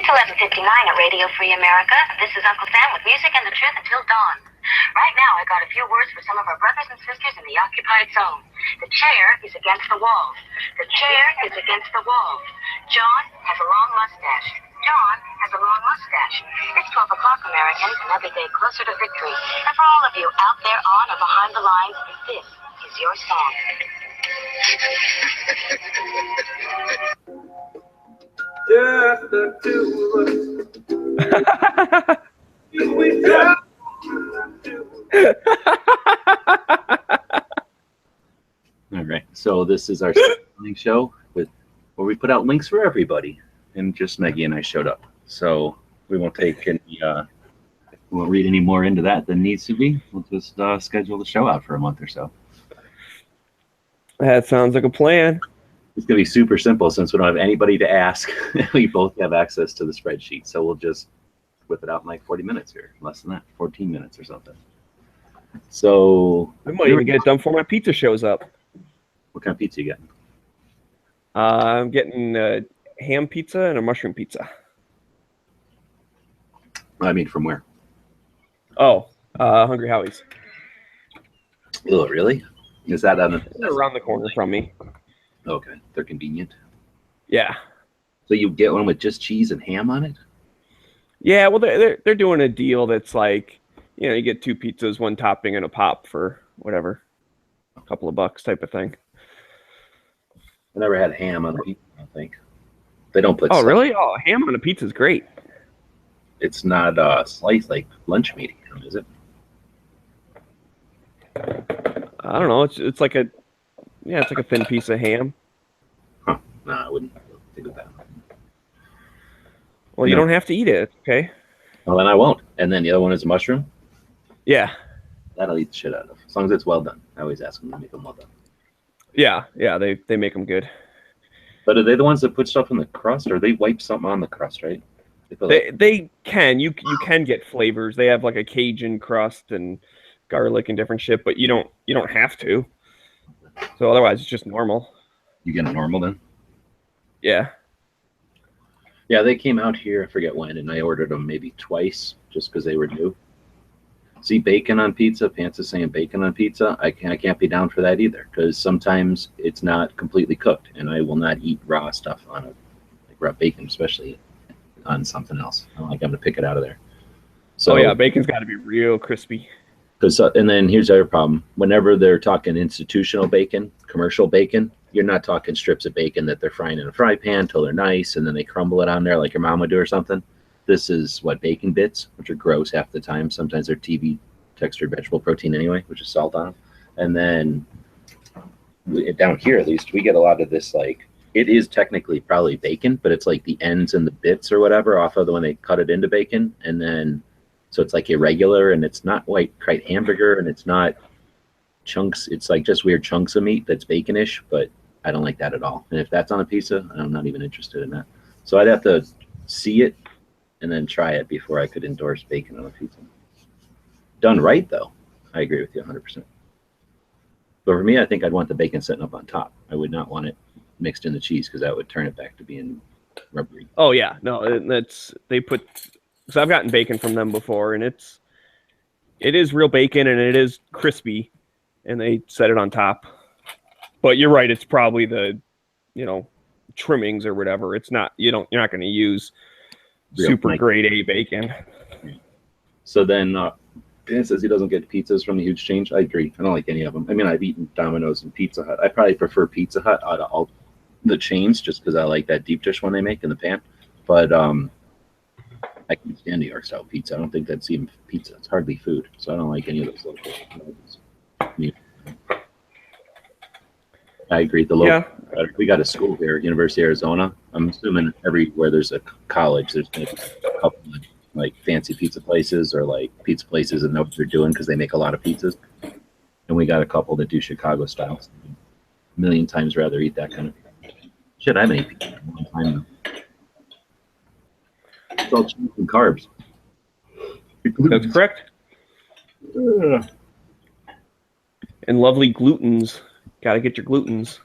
It's 11:59 at Radio Free America. This is Uncle Sam with music and the truth until dawn. Right now, I got a few words for some of our brothers and sisters in the occupied zone. The chair is against the wall. The chair is against the wall. John has a long mustache. John has a long mustache. It's 12 o'clock, Americans, and every day closer to victory. And for all of you out there on or behind the lines, this is your song. Just the two of us. We All right, so this is our show with where we put out links for everybody, and just Maggie and I showed up. So we won't take any, we won't read any more into that than needs to be. We'll just schedule the show out for a month or so. That sounds like a plan. It's gonna be super simple since we don't have anybody to ask. We both have access to the spreadsheet, so we'll just whip it out in like 40 minutes here, less than that, 14 minutes or something. So I might even get it done before my pizza shows up. What kind of pizza you getting? I'm getting a ham pizza and a mushroom pizza. I mean, from where? Oh, Hungry Howie's. Oh, really? Is that on They're around the corner from me. Okay, they're convenient. Yeah. So you get one with just cheese and ham on it? Yeah, well, they're doing a deal that's like, you know, you get 2 pizzas, 1 topping, and a pop for whatever, a couple of bucks type of thing. I never had ham on a pizza, I don't think. They don't put. Oh, really? Oh, ham on a pizza is great. It's not sliced like lunch meat ham, is it? I don't know. It's like a, yeah, it's like a thin piece of ham. Huh? No, I wouldn't think of that. Well, you don't have to eat it. It's okay. Well, then I won't. And then the other one is mushroom. Yeah. That'll eat the shit out of. As long as it's well done. I always ask them to make them well done. Yeah, they make them good. But are they the ones that put stuff in the crust, or they wipe something on the crust, right? They can. You can get flavors. They have like a Cajun crust and garlic and different shit, but you don't have to. So otherwise, it's just normal. You get a normal then? Yeah. Yeah, they came out here, I forget when, and I ordered them maybe twice just because they were new. See bacon on pizza, Pants is saying bacon on pizza. I can't be down for that either because sometimes it's not completely cooked, and I will not eat raw stuff on it, like raw bacon, especially on something else. I don't like I'm to pick it out of there. So yeah, bacon's got to be real crispy. And then here's the other problem. Whenever they're talking institutional bacon, commercial bacon, you're not talking strips of bacon that they're frying in a fry pan till they're nice and then they crumble it on there like your mom would do or something. This is what, bacon bits, which are gross half the time. Sometimes they're TV textured vegetable protein anyway, which is salt on them. And then down here, at least, we get a lot of this, like, it is technically probably bacon, but it's like the ends and the bits or whatever off of the when they cut it into bacon. And then, so it's like irregular and it's not quite hamburger and it's not chunks. It's like just weird chunks of meat that's baconish, but I don't like that at all. And if that's on a pizza, I'm not even interested in that. So I'd have to see it and then try it before I could endorse bacon on a pizza. Done right, though, I agree with you 100%. But for me, I think I'd want the bacon sitting up on top. I would not want it mixed in the cheese because that would turn it back to being rubbery. Oh yeah, no, they put. So I've gotten bacon from them before, and it is real bacon and it is crispy, and they set it on top. But you're right, it's probably the, trimmings or whatever. It's not. You're not going to use super grade A bacon. So then Ben says he doesn't get pizzas from the huge change. I agree. I don't like any of them. I mean, I've eaten Domino's and Pizza Hut. I probably prefer Pizza Hut out of all the chains just because I like that deep dish one they make in the pan. But I can't stand New York style pizza. I don't think that's even pizza. It's hardly food. So I don't like any of those local. I agree. We got a school here, University of Arizona. I'm assuming everywhere there's a college, there's maybe a couple of like fancy pizza places or like pizza places that know what they're doing because they make a lot of pizzas. And we got a couple that do Chicago style. So a million times rather eat that kind of shit. I haven't eaten pizza in a long time though. It's all cheese and carbs. That's correct. And lovely glutens. Got to get your glutens.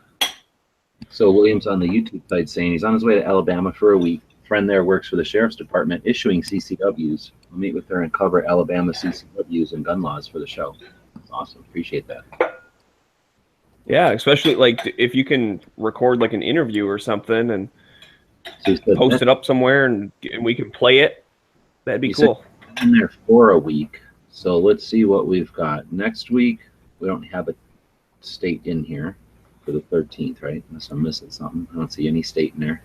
So William's on the YouTube side saying he's on his way to Alabama for a week friend there works for the sheriff's department issuing CCWs. We'll meet with her and cover Alabama CCWs and gun laws for the show. That's awesome. Appreciate that. Yeah, especially like if you can record like an interview or something and post it up somewhere and we can play it. That'd be cool. In there for a week. So let's see what we've got. Next week, we don't have a state in here for the 13th, right? Unless I'm missing something. I don't see any state in there.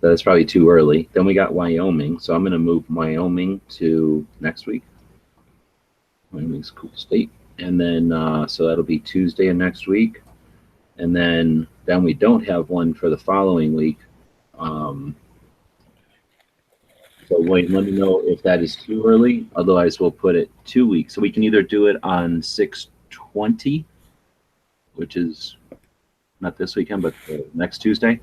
That's probably too early. Then we got Wyoming. So I'm going to move Wyoming to next week. Wyoming's a cool state. And then, so that'll be Tuesday of next week. And then we don't have one for the following week. So wait, let me know if that is too early. Otherwise, we'll put it 2 weeks. So we can either do it on 6/20, which is not this weekend, but the next Tuesday.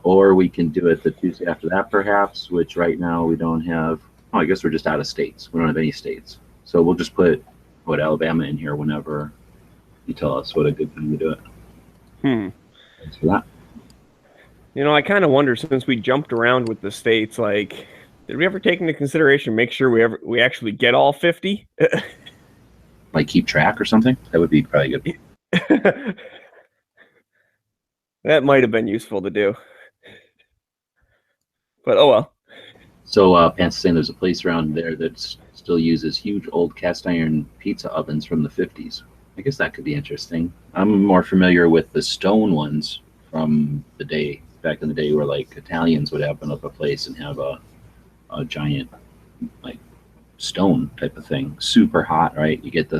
Or we can do it the Tuesday after that, perhaps, which right now we don't have. Oh, I guess we're just out of states. We don't have any states. So we'll just put Alabama in here whenever you tell us what a good time to do it. Thanks for that. You know, I kind of wonder, since we jumped around with the states, like, did we ever take into consideration make sure we actually get all 50? Like keep track or something? That would be probably good. That might have been useful to do. But oh well. So Pants is saying there's a place around there that still uses huge old cast iron pizza ovens from the 50s. I guess that could be interesting. I'm more familiar with the stone ones from the day, back in the day, where like Italians would open up a place and have a giant like stone type of thing, super hot, right? You get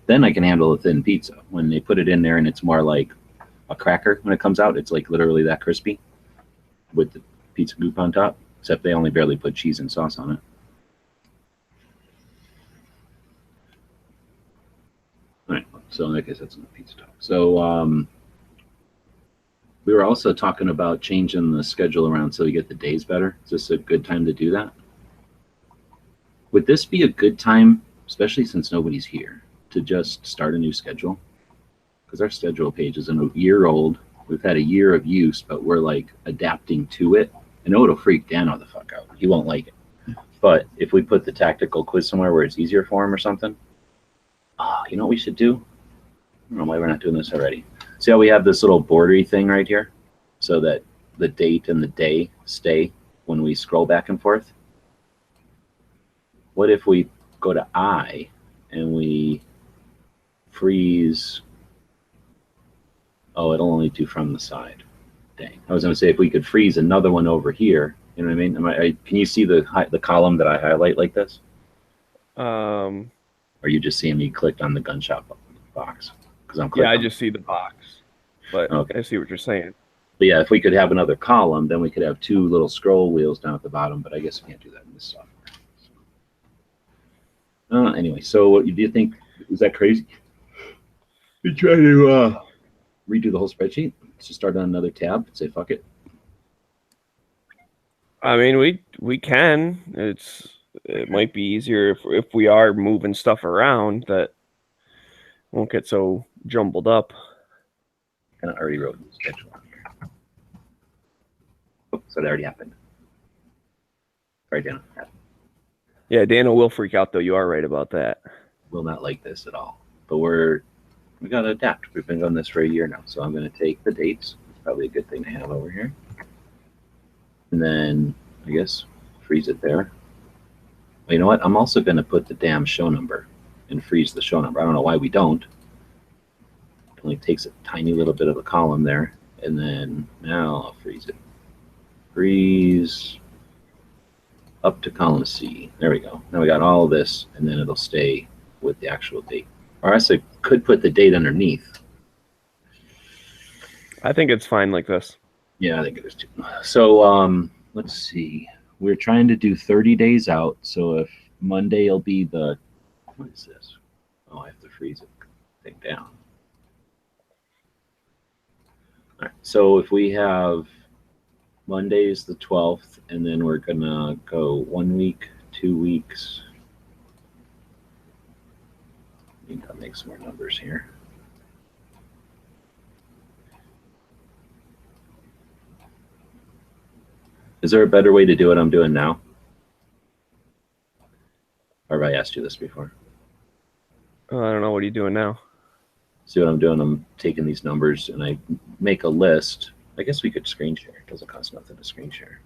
then I can handle a thin pizza. When they put it in there and it's more like a cracker when it comes out, it's like literally that crispy with the pizza goop on top, except they only barely put cheese and sauce on it. All right, so I guess that's enough pizza talk. So we were also talking about changing the schedule around so we get the days better. Is this a good time to do that? Would this be a good time, especially since nobody's here, to just start a new schedule? Because our schedule page is a year old. We've had a year of use, but we're like adapting to it. I know it'll freak Dano the fuck out. He won't like it. But if we put the tactical quiz somewhere where it's easier for him or something, you know what we should do? I don't know why we're not doing this already. See how we have this little bordery thing right here? So that the date and the day stay when we scroll back and forth? What if we go to I and we freeze? Oh, it'll only do from the side. Dang. I was going to say if we could freeze another one over here. You know what I mean? Can you see the column that I highlight like this? Or are you just seeing me clicked on the gun shop box? Yeah, I just see the box. But okay. I see what you're saying. But yeah, if we could have another column, then we could have two little scroll wheels down at the bottom. But I guess we can't do that in this software. Anyway, so what do you think? Is that crazy? We try to redo the whole spreadsheet. Let's just start on another tab and say fuck it. I mean, we can. It might be easier if we are moving stuff around that won't get so jumbled up. I already wrote the schedule on here. Oh, so that already happened. Right, Dana. Yeah, Dana will freak out, though. You are right about that. Will not like this at all. But we got to adapt. We've been doing this for a year now. So I'm going to take the dates. It's probably a good thing to have over here. And then, I guess, freeze it there. Well, you know what? I'm also going to put the damn show number and freeze the show number. I don't know why we don't. It only takes a tiny little bit of a column there. And then now I'll freeze it. Freeze up to column C. There we go. Now we got all of this, and then it'll stay with the actual date. Or else I could put the date underneath. I think it's fine like this. Yeah, I think it is too. So let's see. We're trying to do 30 days out. So if Monday will be the, what is this? Oh, I have to freeze it thing down. All right. So if we have Monday is the 12th, and then we're gonna go 1 week, 2 weeks. I need to make some more numbers here. Is there a better way to do what I'm doing now? Or have I asked you this before? I don't know. What are you doing now? See what I'm doing? I'm taking these numbers and I make a list. I guess we could screen share. It doesn't cost nothing to screen share.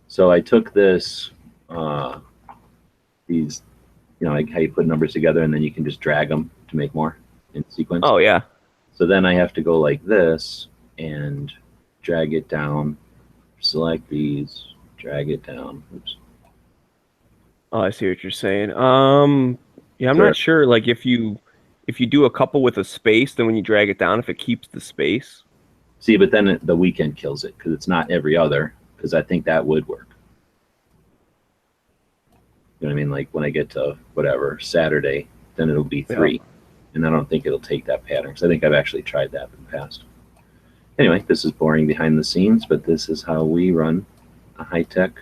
So I took this, these, like how you put numbers together and then you can just drag them to make more in sequence. Oh, yeah. So then I have to go like this and drag it down, select these, drag it down. Oops. Oh, I see what you're saying. Yeah, I'm not sure. Like if you do a couple with a space, then when you drag it down, if it keeps the space. See, but then the weekend kills it because it's not every other. Because I think that would work. You know what I mean? Like when I get to whatever Saturday, then it'll be 3, and I don't think it'll take that pattern. Because I think I've actually tried that in the past. Anyway, this is boring behind the scenes, but this is how we run a high-tech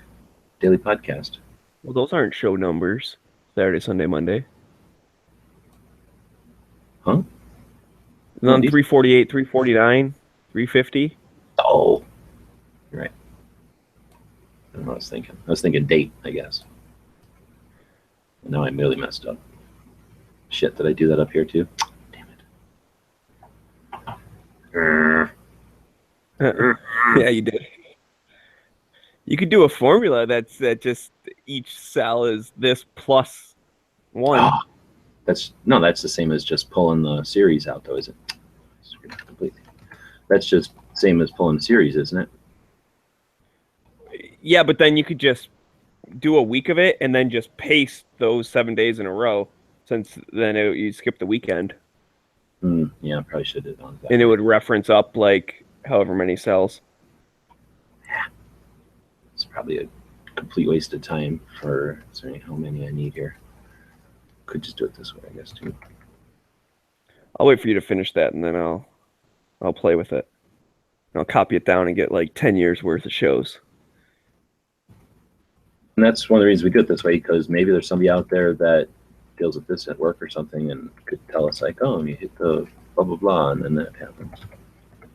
daily podcast. Well, those aren't show numbers. Saturday, Sunday, Monday. Huh? And on 348, 349, 350. Oh, you're right. I don't know what I was thinking. I was thinking date, I guess. And now I really messed up. Shit, did I do that up here too? Damn it. Yeah, you did. You could do a formula that just each cell is this plus 1. Oh, that's the same as just pulling the series out, though, is it? Completely. That's just same as pulling the series, isn't it? Yeah, but then you could just do a week of it and then just paste those 7 days in a row, since then you skip the weekend. Yeah, I probably should have done that. And it would reference up like however many cells. Yeah. It's probably a complete waste of time for considering how many I need here. Could just do it this way, I guess, too. I'll wait for you to finish that, and then I'll play with it. And I'll copy it down and get like 10 years worth of shows. And that's one of the reasons we do it this way, because maybe there's somebody out there that deals with this at work or something and could tell us like, oh, you hit the blah, blah, blah, and then that happens. All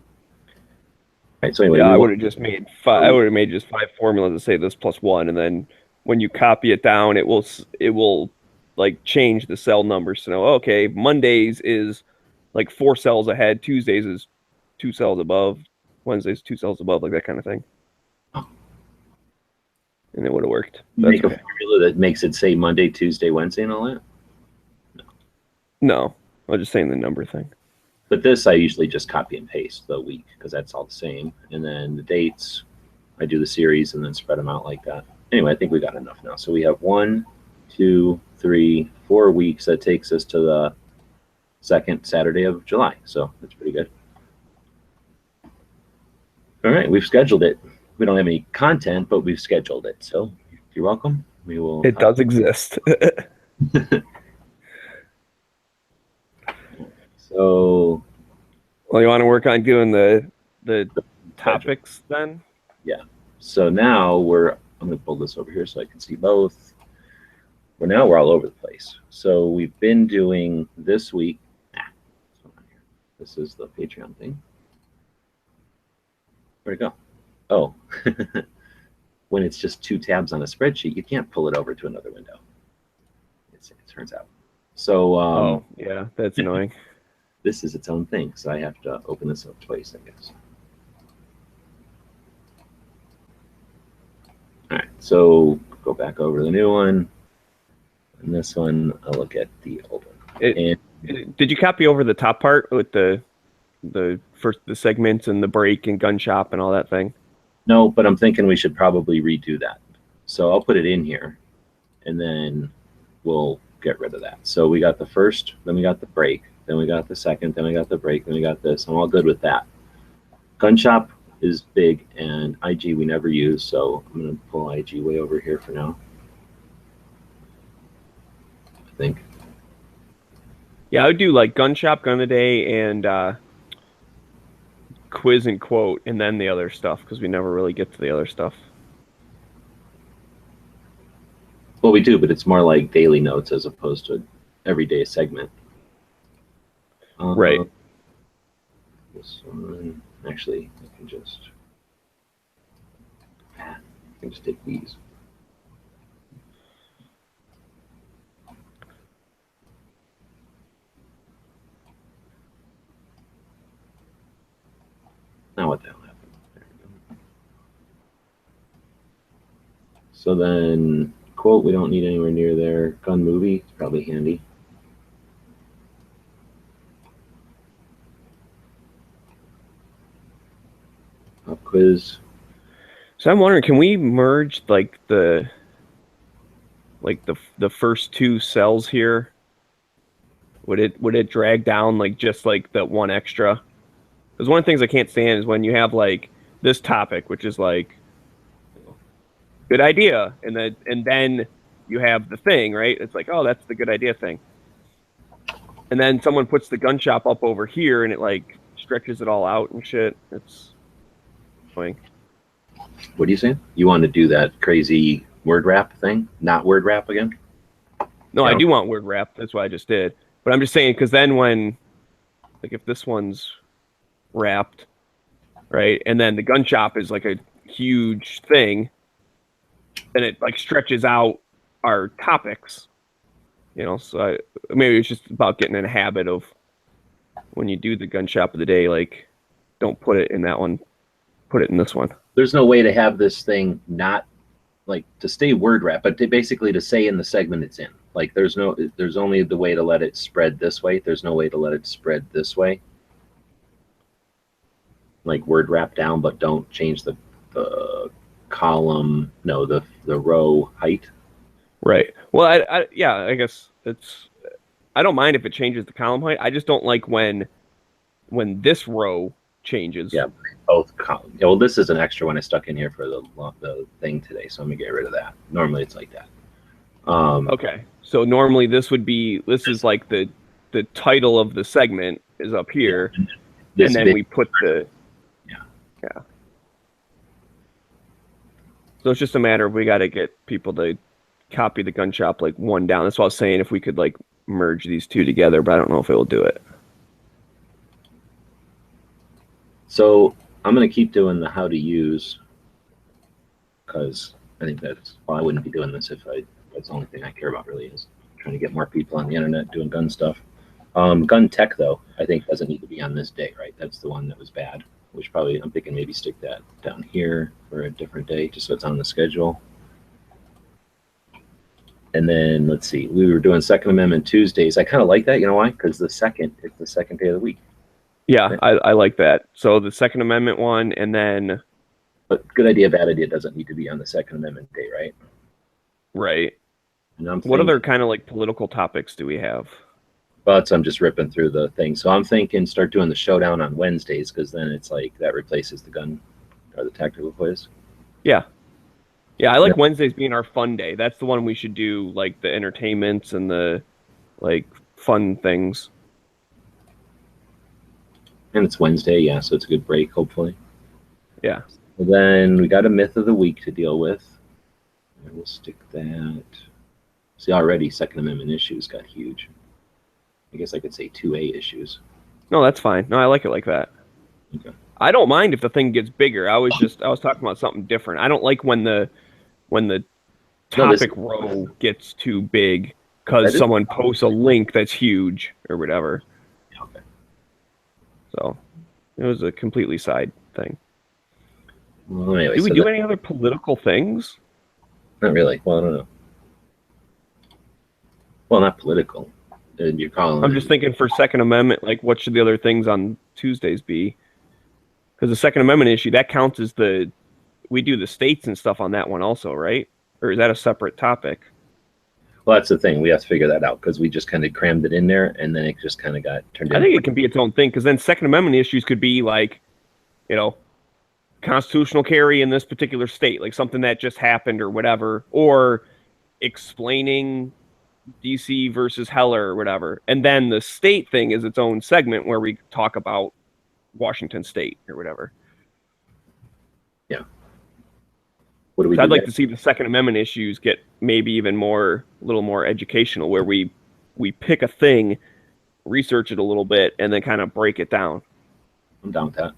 right, so anyway. Yeah, I would have just made 5. I would have made just 5 formulas to say this plus 1, and then when you copy it down, it will like change the cell numbers to know, okay, Mondays is like 4 cells ahead, Tuesdays is 2 cells above, Wednesdays 2 cells above, like that kind of thing. And it would have worked. Make a formula that makes it say Monday, Tuesday, Wednesday, and all that? No, I was just saying the number thing. But this, I usually just copy and paste the week because that's all the same. And then the dates, I do the series and then spread them out like that. Anyway, I think we got enough now. So we have 1, 2, 3, 4 weeks. That takes us to the second Saturday of July. So that's pretty good. All right, we've scheduled it. We don't have any content, but we've scheduled it. So you're welcome. We will. It does exist. So. Well, you want to work on doing the topics then? Yeah. So now I'm going to pull this over here so I can see both. We're all over the place. So we've been doing this week. This is the Patreon thing. Where'd it go? Oh, when it's just 2 tabs on a spreadsheet, you can't pull it over to another window. It turns out. So, oh, yeah, that's annoying. This is its own thing, so I have to open this up twice, I guess. All right, so go back over the new one. And this one, I'll look at the old one. Did you copy over the top part with the segments and the break and gun shop and all that thing? No, but I'm thinking we should probably redo that. So I'll put it in here, and then we'll get rid of that. So we got the first, then we got the break, then we got the second, then we got the break, then we got this. I'm all good with that. Gun shop is big, and IG we never use, so I'm going to pull IG way over here for now. I think. Yeah, I would do like gun shop, gun a day, and quiz and quote, and then the other stuff, because we never really get to the other stuff. Well, we do, but it's more like daily notes as opposed to everyday segment. Right. This one, actually, I can just I can just take these. Now what the hell happened? There we go. So then, quote, we don't need anywhere near there. Gun movie, it's probably handy. Pop quiz. So I'm wondering, can we merge like the first two cells here? Would it drag down like just like the one extra? Because one of the things I can't stand is when you have like this topic, which is like good idea, and then you have the thing, right? It's like, oh, that's the good idea thing. And then someone puts the gun shop up over here, and it like stretches it all out and shit. It's annoying. What are you saying? You want to do that crazy word wrap thing? Not word wrap again? No, Yeah. I do want word wrap. That's what I just did. But I'm just saying, because then when, like, if this one's wrapped, right, and then the gun shop is like a huge thing, then it like stretches out our topics, you know. So maybe it's just about getting in a habit of when you do the gun shop of the day, like, don't put it in that one, put it in this one. There's no way to have this thing not like to stay word wrap, but to basically to say in the segment it's in. Like there's only the way to let it spread this way. There's no way to let it spread this way. Like word wrap down, but don't change the column, no, the row height. Right. Well, I guess it's, I don't mind if it changes the column height. I just don't like when this row changes. Yeah, both columns. Yeah, well, this is an extra one I stuck in here for the thing today, so I'm gonna get rid of that. Normally it's like that. Okay. So normally this is like the title of the segment is up here, Yeah, and then we put the yeah. So it's just a matter of we got to get people to copy the gun shop like one down. That's what I was saying, if we could like merge these two together, but I don't know if it will do it. So I'm gonna keep doing the how to use, because I think that's, well, I wouldn't be doing this if that's the only thing I care about really, is trying to get more people on the internet doing gun stuff. Gun tech though, I think doesn't need to be on this day, right? That's the one that was bad, which probably, I'm thinking maybe stick that down here for a different day, just so it's on the schedule. And then let's see, we were doing Second Amendment Tuesdays. I kind of like that, you know why? Because it's the second day of the week. Yeah, I like that. So the Second Amendment one, and then. But good idea, bad idea doesn't need to be on the Second Amendment day, right? Right. And what other kind of like political topics do we have? But I'm just ripping through the thing. So I'm thinking start doing the showdown on Wednesdays, because then it's like that replaces the gun or the tactical quiz. Yeah. Yeah, I like Wednesdays being our fun day. That's the one we should do, like the entertainments and the like fun things. And it's Wednesday, yeah, so it's a good break, hopefully. Yeah. Then we got a myth of the week to deal with. And we'll stick that. See, already Second Amendment issues got huge. I guess I could say 2A issues. No, that's fine. No, I like it like that. Okay. I don't mind if the thing gets bigger. I was talking about something different. I don't like when the topic row gets too big because someone posts a link that's huge or whatever. Okay. So it was a completely side thing. Well, anyway, do we do any other political things? Not really. Well, I don't know. Well, not political. You're calling. I'm just thinking for Second Amendment, like what should the other things on Tuesdays be? Because the Second Amendment issue, that counts as we do the states and stuff on that one also, right? Or is that a separate topic? Well, that's the thing. We have to figure that out because we just kind of crammed it in there, and then it just kind of got turned into. I think it can be its own thing, because then Second Amendment issues could be like, you know, constitutional carry in this particular state, like something that just happened or whatever, or explaining DC versus Heller or whatever. And then the state thing is its own segment where we talk about Washington State or whatever. Yeah. What do we? I'd like to see the Second Amendment issues get maybe even a little more educational, where we pick a thing, research it a little bit, and then kind of break it down. I'm down with that.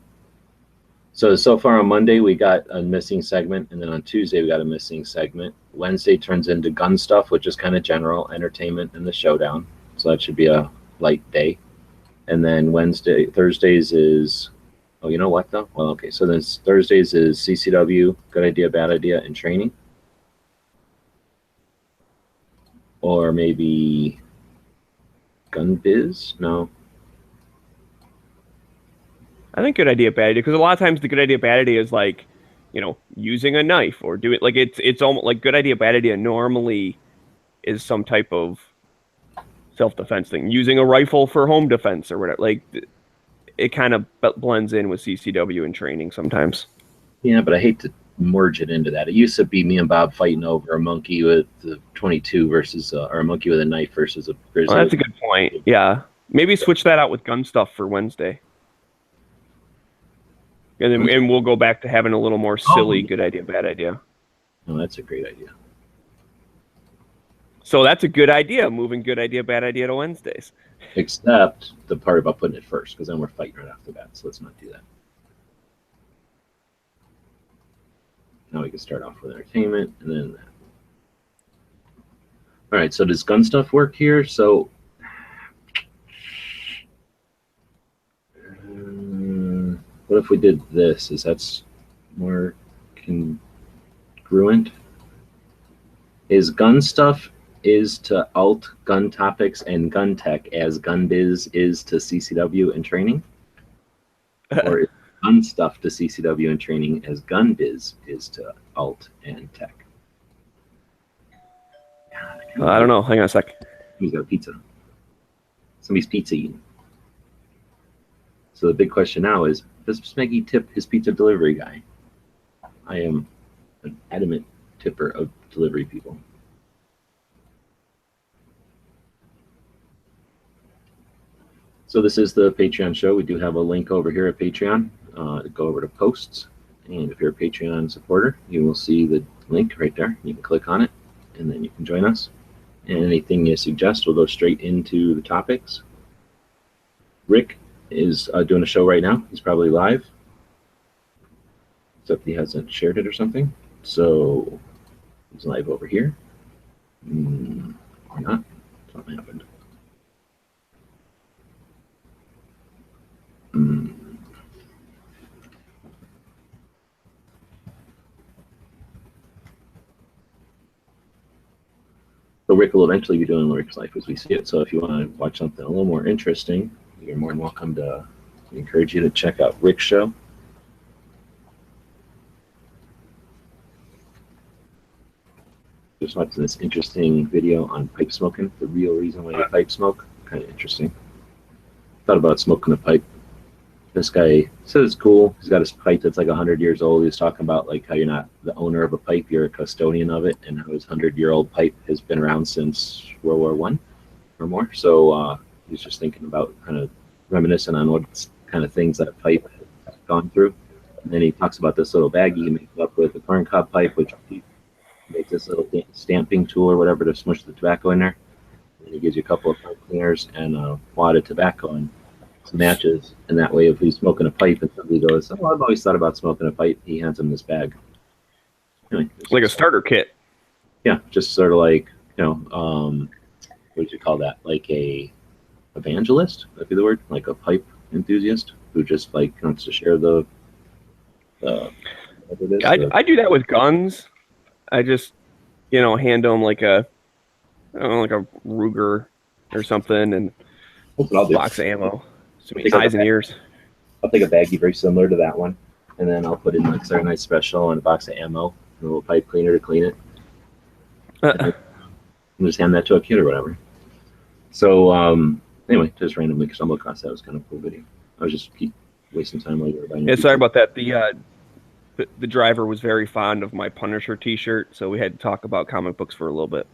So far on Monday, we got a missing segment, and then on Tuesday, we got a missing segment. Wednesday turns into gun stuff, which is kind of general entertainment and the showdown. So that should be a light day. And then Thursdays is, oh, you know what, though? Well, okay, so then Thursdays is CCW, good idea, bad idea, and training. Or maybe gun biz? No. I think good idea, bad idea, because a lot of times the good idea, bad idea is like, using a knife or do it like it's almost like good idea, bad idea normally is some type of self-defense thing. Using a rifle for home defense or whatever. Like it kind of blends in with CCW and training sometimes. Yeah, but I hate to merge it into that. It used to be me and Bob fighting over a monkey with the 22 versus, or a monkey with a knife versus a grizzly. Well, that's a good point. Yeah, maybe switch that out with gun stuff for Wednesday. And then we'll go back to having a little more silly good idea, bad idea. Oh, that's a great idea. So that's a good idea, moving good idea, bad idea to Wednesdays. Except the part about putting it first, because then we're fighting right off the bat, so let's not do that. Now we can start off with entertainment, and then that. All right, so does gun stuff work here? So what if we did this? Is that more congruent? Is gun stuff is to alt gun topics and gun tech as gun biz is to CCW and training? Or is gun stuff to CCW and training as gun biz is to alt and tech? God, I don't know. Hang on a sec. Somebody's got a pizza. Somebody's pizza eating. So the big question now is, does Smeggy tip his pizza delivery guy? I am an adamant tipper of delivery people. So this is the Patreon show. We do have a link over here at Patreon. Go over to posts. And if you're a Patreon supporter, you will see the link right there. You can click on it, and then you can join us. And anything you suggest will go straight into the topics. Rick is doing a show right now. He's probably live, except he hasn't shared it or something. So he's live over here. Or not. Something happened. So Rick will eventually be doing Rick's Life as we see it. So if you want to watch something a little more interesting, you're more than welcome to encourage you to check out Rick's show. Just watching this interesting video on pipe smoking, the real reason why you pipe smoke. Kind of interesting. Thought about smoking a pipe. This guy says it's cool. He's got his pipe that's like 100 years old. He was talking about like how you're not the owner of a pipe, you're a custodian of it, and how his 100-year-old pipe has been around since World War I or more. So he's just thinking about kind of reminiscing on what kind of things that pipe has gone through. And then he talks about this little baggie he makes up with a corncob pipe, which he makes this little stamping tool or whatever to smush the tobacco in there. And he gives you a couple of pipe cleaners and a wad of tobacco and some matches. And that way, if he's smoking a pipe and somebody goes, "Oh, I've always thought about smoking a pipe," he hands him this bag. Anyway, Like a starter kit. Yeah, just sort of like, what would you call that? Like a evangelist? That'd be the word? Like a pipe enthusiast who just like wants to share the whatever it is. I do that with guns. I just, hand them like a Ruger or something and That's what I'll do. box of ammo. So many eyes and ears. I'll take a baggie very similar to that one, and then I'll put in like Saturday Night Special and a box of ammo, and a little pipe cleaner to clean it. And just hand that to a kid or whatever. So anyway, just randomly stumbled across that. It was kind of a cool video. I was just keep wasting time later. Yeah, sorry about that. The driver was very fond of my Punisher T-shirt, so we had to talk about comic books for a little bit.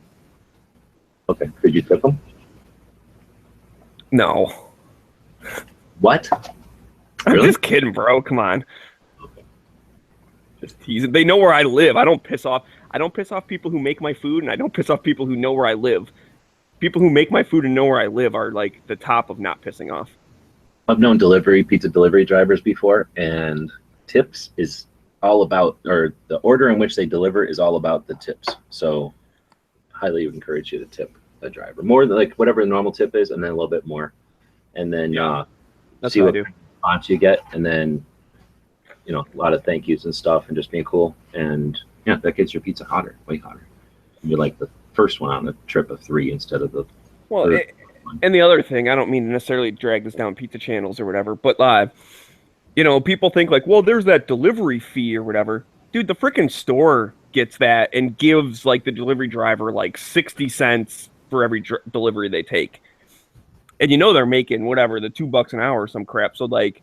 Okay, could you tip them? No. What? I'm Really? just kidding, bro. Come on. Okay. Just teasing. They know where I live. I don't piss off people who make my food, and I don't piss off people who know where I live. People who make my food and know where I live are like the top of not pissing off. I've known pizza delivery drivers before, and tips is all about, or the order in which they deliver is all about the tips. So highly encourage you to tip the driver more than like whatever the normal tip is, and then a little bit more, and then That's see what I what do. response you get, and then a lot of thank yous and stuff, and just being cool, and yeah, that gets your pizza hotter, way hotter. You're like the first one on a trip of 3 instead of the Well, third. and the other thing, I don't mean to necessarily drag this down pizza channels or whatever, but people think like, well, there's that delivery fee or whatever. Dude, the freaking store gets that and gives like the delivery driver like 60 cents for every delivery they take. And they're making whatever, the $2 an hour or some crap. So like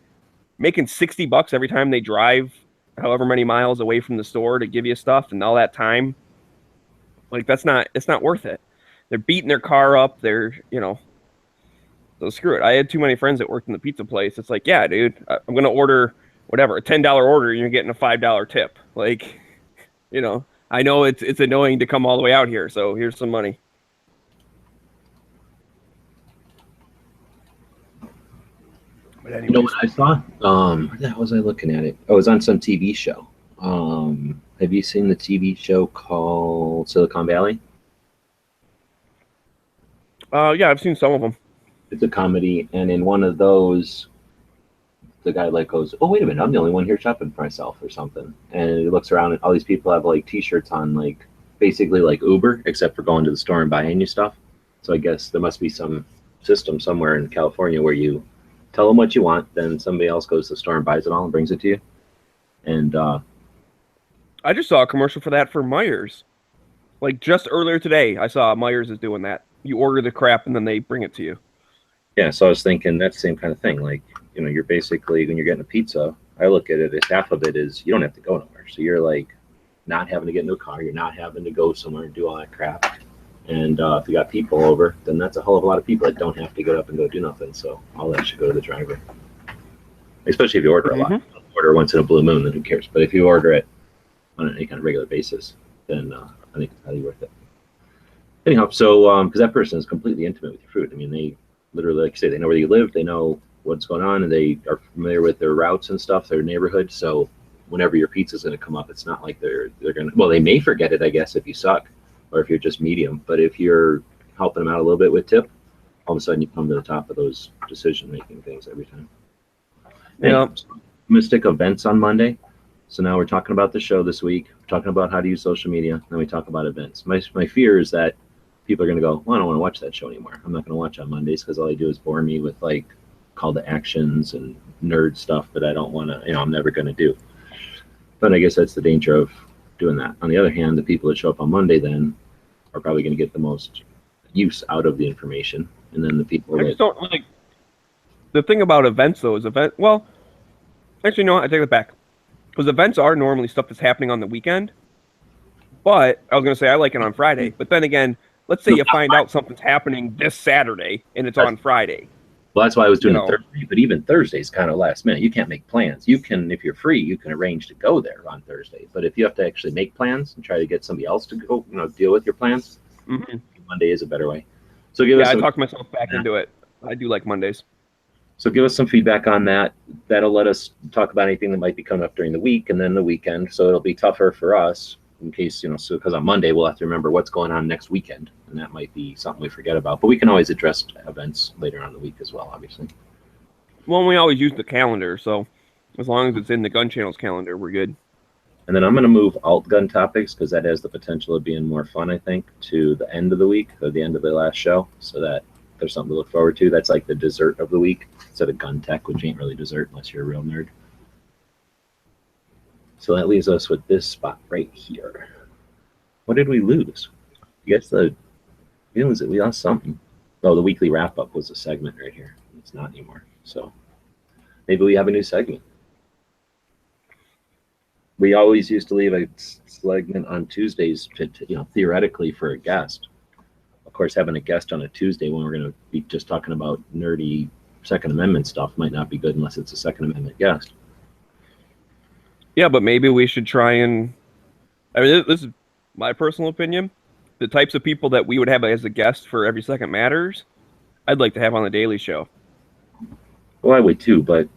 making $60 every time they drive however many miles away from the store to give you stuff and all that time, like it's not worth it. They're beating their car up. They're, so screw it. I had too many friends that worked in the pizza place. It's like, yeah, dude, I'm going to order whatever, a $10 order, and you're getting a $5 tip. Like, I know it's annoying to come all the way out here, so here's some money. But anyways. You know what I saw? How was I looking at it? Oh, it was on some TV show. Have you seen the TV show called Silicon Valley? Yeah, I've seen some of them. It's a comedy, and in one of those, the guy like goes, "Oh, wait a minute, I'm the only one here shopping for myself," or something. And he looks around, and all these people have like T-shirts on, like basically like Uber, except for going to the store and buying you stuff. So I guess there must be some system somewhere in California where you tell them what you want, then somebody else goes to the store and buys it all and brings it to you. And I just saw a commercial for that for Myers. Like just earlier today, I saw Myers is doing that. You order the crap and then they bring it to you. yeah, so I was thinking that's the same kind of thing. Like, you're basically, when you're getting a pizza, I look at it as half of it is you don't have to go nowhere. So you're like not having to get into a car. You're not having to go somewhere and do all that crap. And if you got people over, then that's a hell of a lot of people that don't have to get up and go do nothing. So all that should go to the driver. Especially if you order a lot. If you order once in a blue moon, then who cares? But if you order it on any kind of regular basis, then I think it's highly worth it. Anyhow, so because that person is completely intimate with your food. I mean, they literally, like you say, they know where you live, they know what's going on, and they are familiar with their routes and stuff, their neighborhood. So whenever your pizza is going to come up, it's not like they're going to, well, they may forget it, I guess, if you suck or if you're just medium. But if you're helping them out a little bit with tip, all of a sudden you come to the top of those decision-making things every time. Yeah. I'm going to stick events on Monday. So now we're talking about the show this week. We're talking about how to use social media. Then we talk about events. My fear is that people are going to go, well, I don't want to watch that show anymore. I'm not going to watch on Mondays because all they do is bore me with like call to actions and nerd stuff that I don't want to, I'm never going to do. But I guess that's the danger of doing that. On the other hand, the people that show up on Monday then are probably going to get the most use out of the information. And then the people I just don't like the thing about events though is well, actually no, I take it back. Because events are normally stuff that's happening on the weekend. But I was going to say I like it on Friday. But then again, let's say you find out something's happening this Saturday and it's on Friday. Well, that's why I was doing it Thursday. But even Thursday's kind of last minute. You can't make plans. You can, if you're free, you can arrange to go there on Thursday. But if you have to actually make plans and try to get somebody else to go, deal with your plans, Monday is a better way. So I talked myself back into it. I do like Mondays. So give us some feedback on that. That'll let us talk about anything that might be coming up during the week and then the weekend. So it'll be tougher for us in case, so because on Monday we'll have to remember what's going on next weekend. And that might be something we forget about. But we can always address events later on in the week as well, obviously. Well, we always use the calendar. So as long as it's in the Gun Channel's calendar, we're good. And then I'm going to move alt gun topics because that has the potential of being more fun, I think, to the end of the week or the end of the last show so that there's something to look forward to. That's like the dessert of the week instead of gun tech, which ain't really dessert unless you're a real nerd. So that leaves us with this spot right here. What did we lose? You guess we lost something. Oh, the weekly wrap up was a segment right here. It's not anymore. So maybe we have a new segment. We always used to leave a segment on Tuesdays, theoretically for a guest. Of course, having a guest on a Tuesday when we're going to be just talking about nerdy Second Amendment stuff might not be good unless it's a Second Amendment guest. Yeah, but maybe we should try and... I mean, this is my personal opinion. The types of people that we would have as a guest for Every Second Matters, I'd like to have on the Daily Show. Well, I would too, but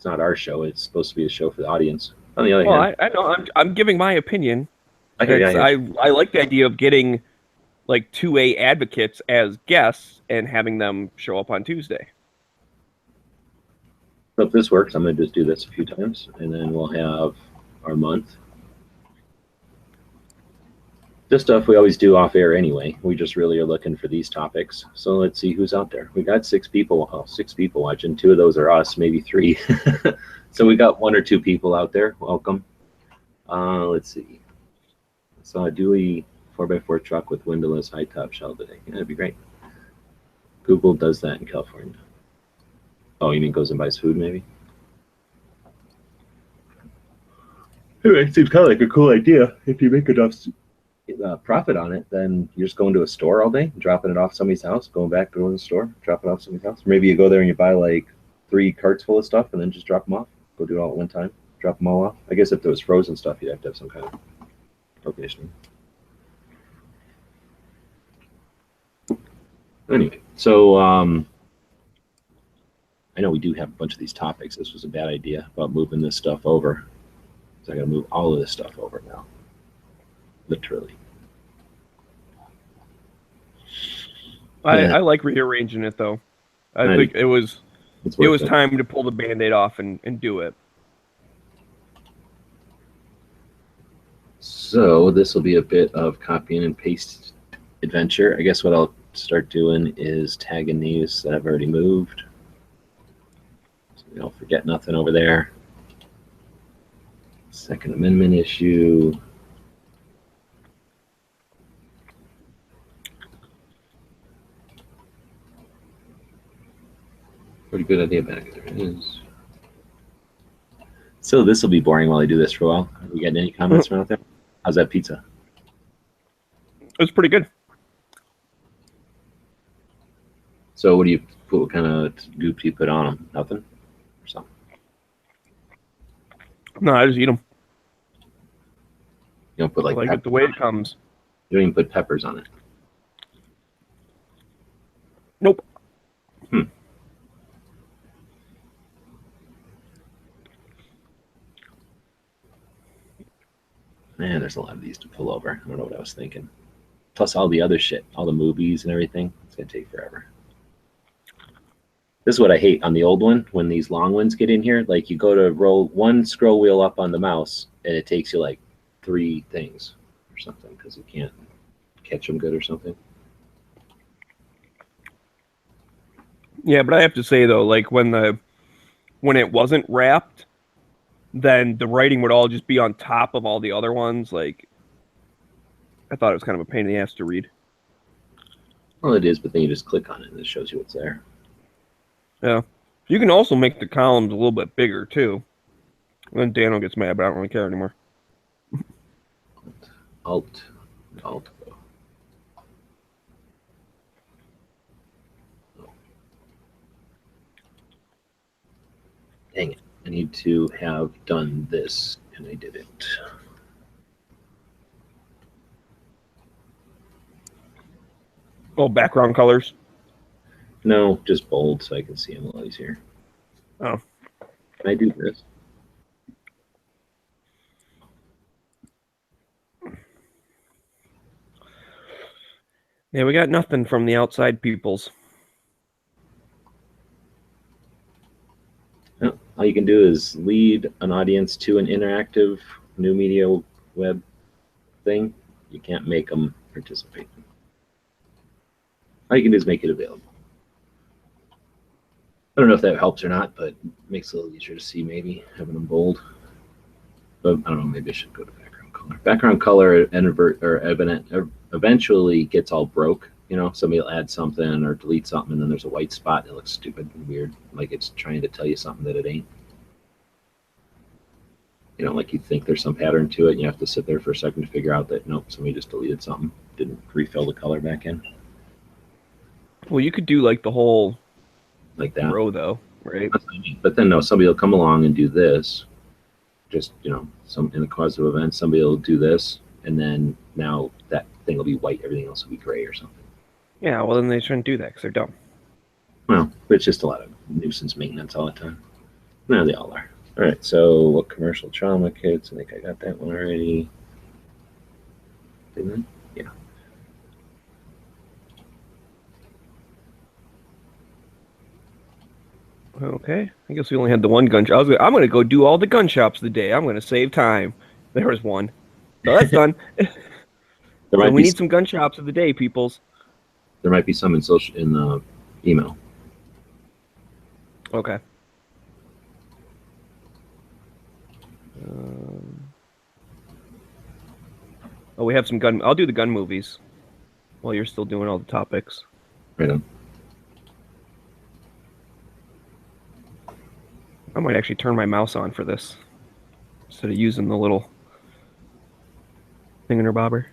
It's not our show. It's supposed to be a show for the audience. On the other Well, hand, I know I'm giving my opinion. I like the idea of getting like 2A advocates as guests and having them show up on Tuesday. So if this works, I'm going to just do this a few times, and then we'll have our month. This stuff we always do off air anyway. We just really are looking for these topics. So let's see who's out there. We got 6 people. Oh, 6 people watching. 2 of those are us, maybe 3. So we got 1 or 2 people out there. Welcome. Let's see. Saw a Dewey 4x4 truck with windowless high top shell today. Yeah, that'd be great. Google does that in California. Oh, you mean goes and buys food, maybe? Anyway, it seems kind of like a cool idea. If you make enough profit on it, then you're just going to a store all day, dropping it off somebody's house, going back, going to the store, dropping it off somebody's house. Or maybe you go there and you buy like 3 carts full of stuff and then just drop them off. Go do it all at one time, drop them all off. I guess if there was frozen stuff, you'd have to have some kind of location. Anyway, so I know we do have a bunch of these topics. This was a bad idea about moving this stuff over. So I got to move all of this stuff over now. Literally. I like rearranging it though. I think it was time to pull the Band-Aid off and do it. So this will be a bit of copying and paste adventure. I guess what I'll start doing is tagging these that I've already moved. So we don't forget nothing over there. Second Amendment issue. Pretty good idea back there it is. So this will be boring while I do this for a while. Have you got any comments from out there? How's that pizza? It was pretty good. So what do you put? What kind of goop do you put on them? Nothing or something? No, I just eat them. You don't put like I like it the way it comes. You don't even put peppers on it. Nope. Man, there's a lot of these to pull over. I don't know what I was thinking. Plus all the other shit, all the movies and everything. It's gonna take forever. This is what I hate on the old one, when these long ones get in here. Like you go to roll one scroll wheel up on the mouse and it takes you like 3 things or something because you can't catch them good or something. Yeah, but I have to say though, like when it wasn't wrapped, then the writing would all just be on top of all the other ones. Like, I thought it was kind of a pain in the ass to read. Well, it is, but then you just click on it and it shows you what's there. Yeah. You can also make the columns a little bit bigger, too. Then Daniel gets mad, but I don't really care anymore. Alt. Dang it. I need to have done this, and I didn't. Oh, background colors? No, just bold so I can see them while he's here. Oh. Can I do this? Yeah, we got nothing from the outside peoples. No, all you can do is lead an audience to an interactive new media web thing. You can't make them participate. All you can do is make it available. I don't know if that helps or not, but it makes it a little easier to see maybe, having them bold. But I don't know, maybe I should go to background color. Background color eventually gets all broke. You know, somebody will add something or delete something, and then there's a white spot, and it looks stupid and weird, like it's trying to tell you something that it ain't. You know, like you think there's some pattern to it, and you have to sit there for a second to figure out that, nope, somebody just deleted something, didn't refill the color back in. Well, you could do like the whole like that row, though, right? But then no, somebody will come along and do this. Just, you know, some in a causative event, somebody will do this, and then now that thing will be white, everything else will be gray or something. Yeah, well, then they shouldn't do that because they're dumb. Well, it's just a lot of nuisance maintenance all the time. No, they all are. All right. So, what commercial trauma kits? I think I got that one already. Didn't I? Yeah. Okay. I guess we only had the one gun shop. I'm going to go do all the gun shops today. I'm going to save time. There was one. So that's done. There So might we be need some gun shops of the day, peoples. there might be some in the email. Okay. Oh, we have some gun. I'll do the gun movies while you're still doing all the topics. Right on. I might actually turn my mouse on for this instead of using the little thingamabobber.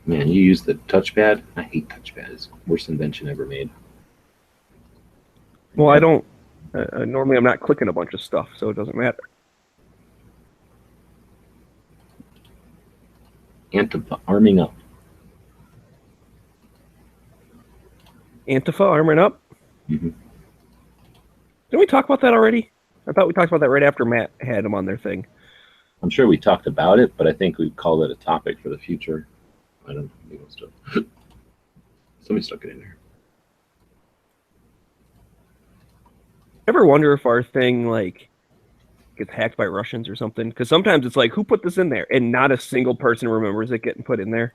Man, you use the touchpad? I hate touchpads. Worst invention ever made. Well, I don't. Normally, I'm not clicking a bunch of stuff, so it doesn't matter. Antifa arming up. Antifa armoring up. Mm-hmm. Didn't we talk about that already? I thought we talked about that right after Matt had him on their thing. I'm sure we talked about it, but I think we called it a topic for the future. I don't know. Maybe we'll still... Somebody stuck it in there. Ever wonder if our thing like gets hacked by Russians or something? Because sometimes it's like, who put this in there, and not a single person remembers it getting put in there.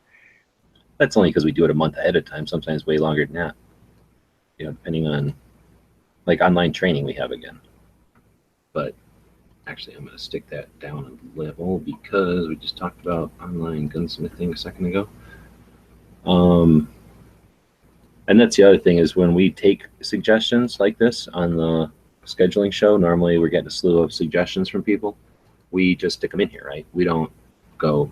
That's only because we do it a month ahead of time. Sometimes way longer than that. You know, depending on like online training we have again. But actually, I'm going to stick that down a level because we just talked about online gunsmithing a second ago. And that's the other thing is when we take suggestions like this on the scheduling show, normally we're getting a slew of suggestions from people. We just stick them in here, right? We don't go,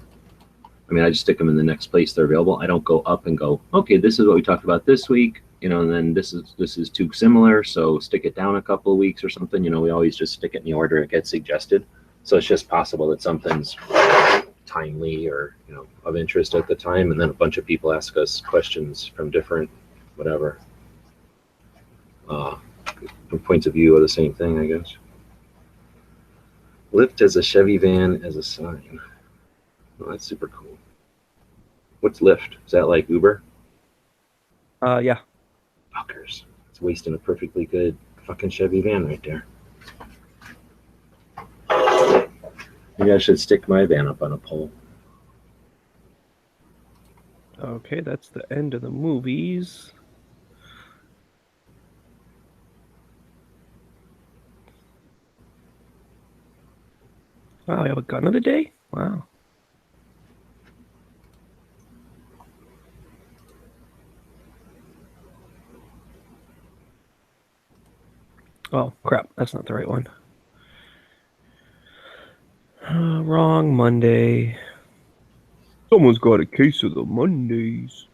I mean, I just stick them in the next place they're available. I don't go up and go, okay, this is what we talked about this week, you know, and then this is too similar, so stick it down a couple of weeks or something. You know, we always just stick it in the order it gets suggested. So it's just possible that something's timely or, you know, of interest at the time, and then a bunch of people ask us questions from different whatever from points of view of the same thing, I guess. Lyft as a Chevy van as a sign. Oh, that's super cool. What's Lyft? Is that like Uber? Yeah. Fuckers. It's wasting a perfectly good fucking Chevy van right there. Maybe I should stick my van up on a pole. Okay, that's the end of the movies. Wow, we have a gun of the day? Wow. Oh, crap. That's not the right one. Wrong Monday. Someone's got a case of the Mondays.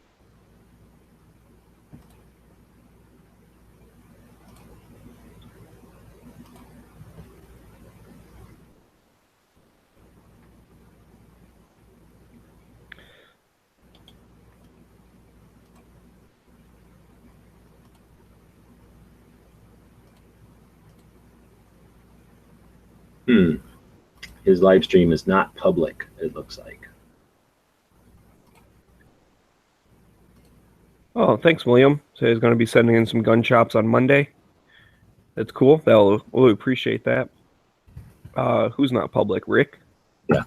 His live stream is not public, it looks like. Oh, thanks, William. So he's going to be sending in some gun shops on Monday. That's cool. We'll appreciate that. Who's not public? Rick? Yeah.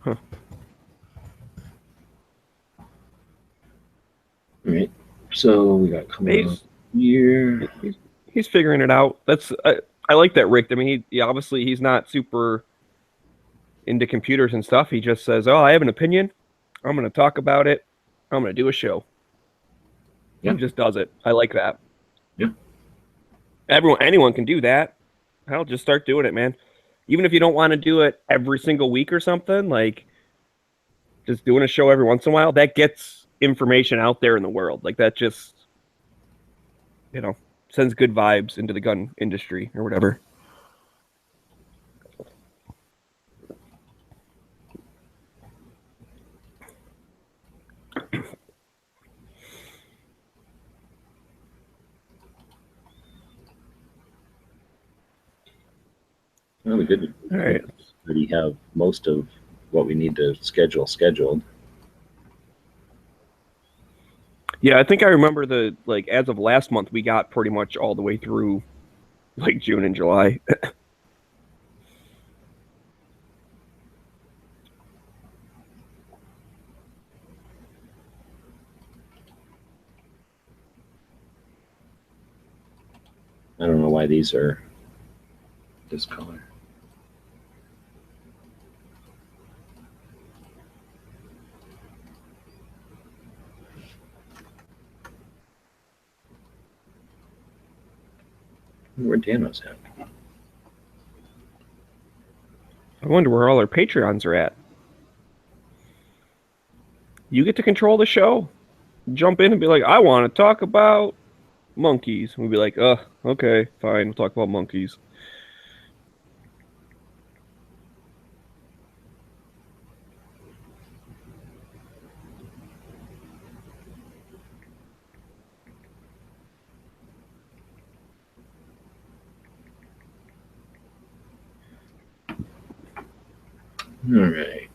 Huh. All right. So we got coming up here. He's figuring it out. I like that, Rick. I mean, he obviously he's not super into computers and stuff. He just says, "Oh, I have an opinion. I'm going to talk about it. I'm going to do a show." Yeah. He just does it. I like that. Yeah. Anyone can do that. Hell, just start doing it, man. Even if you don't want to do it every single week or something, like just doing a show every once in a while, that gets information out there in the world. Like that just, you know, sends good vibes into the gun industry or whatever. Well, we could All right. already have most of what we need to scheduled. Yeah, I think I remember as of last month, we got pretty much all the way through like June and July. I don't know why these are this color. Where Dano's at? I wonder where all our Patreons are at. You get to control the show. Jump in and be like, I want to talk about monkeys. We'll be like, okay, fine, we'll talk about monkeys. All right.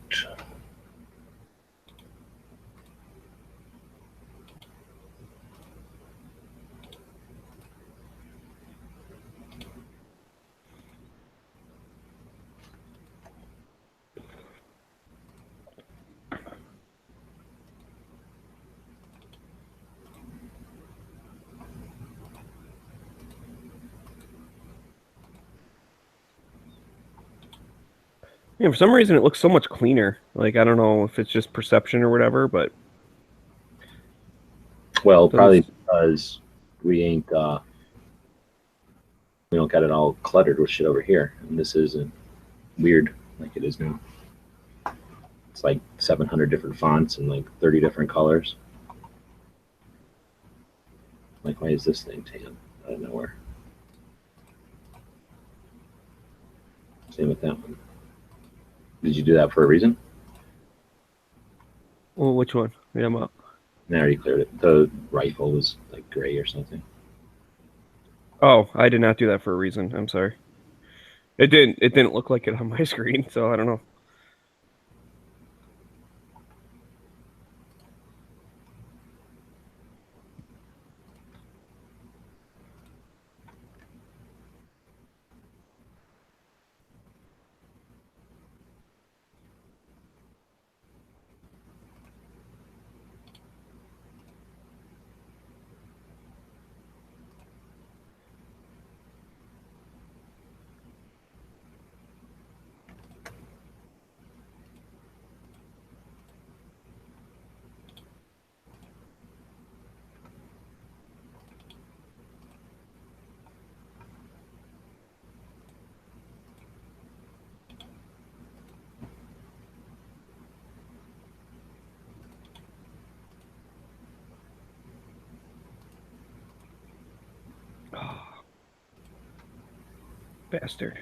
Yeah, for some reason, it looks so much cleaner. Like, I don't know if it's just perception or whatever, but Well, probably because we ain't we don't got it all cluttered with shit over here, and this isn't weird like it is now. It's like 700 different fonts and like 30 different colors. Like, why is this thing tan out of nowhere? Same with that one. Did you do that for a reason? well, which one? Yeah, I'm up. I already cleared it. The rifle was like gray or something. Oh, I did not do that for a reason. I'm sorry. It didn't look like it on my screen, so I don't know. Oh, bastard.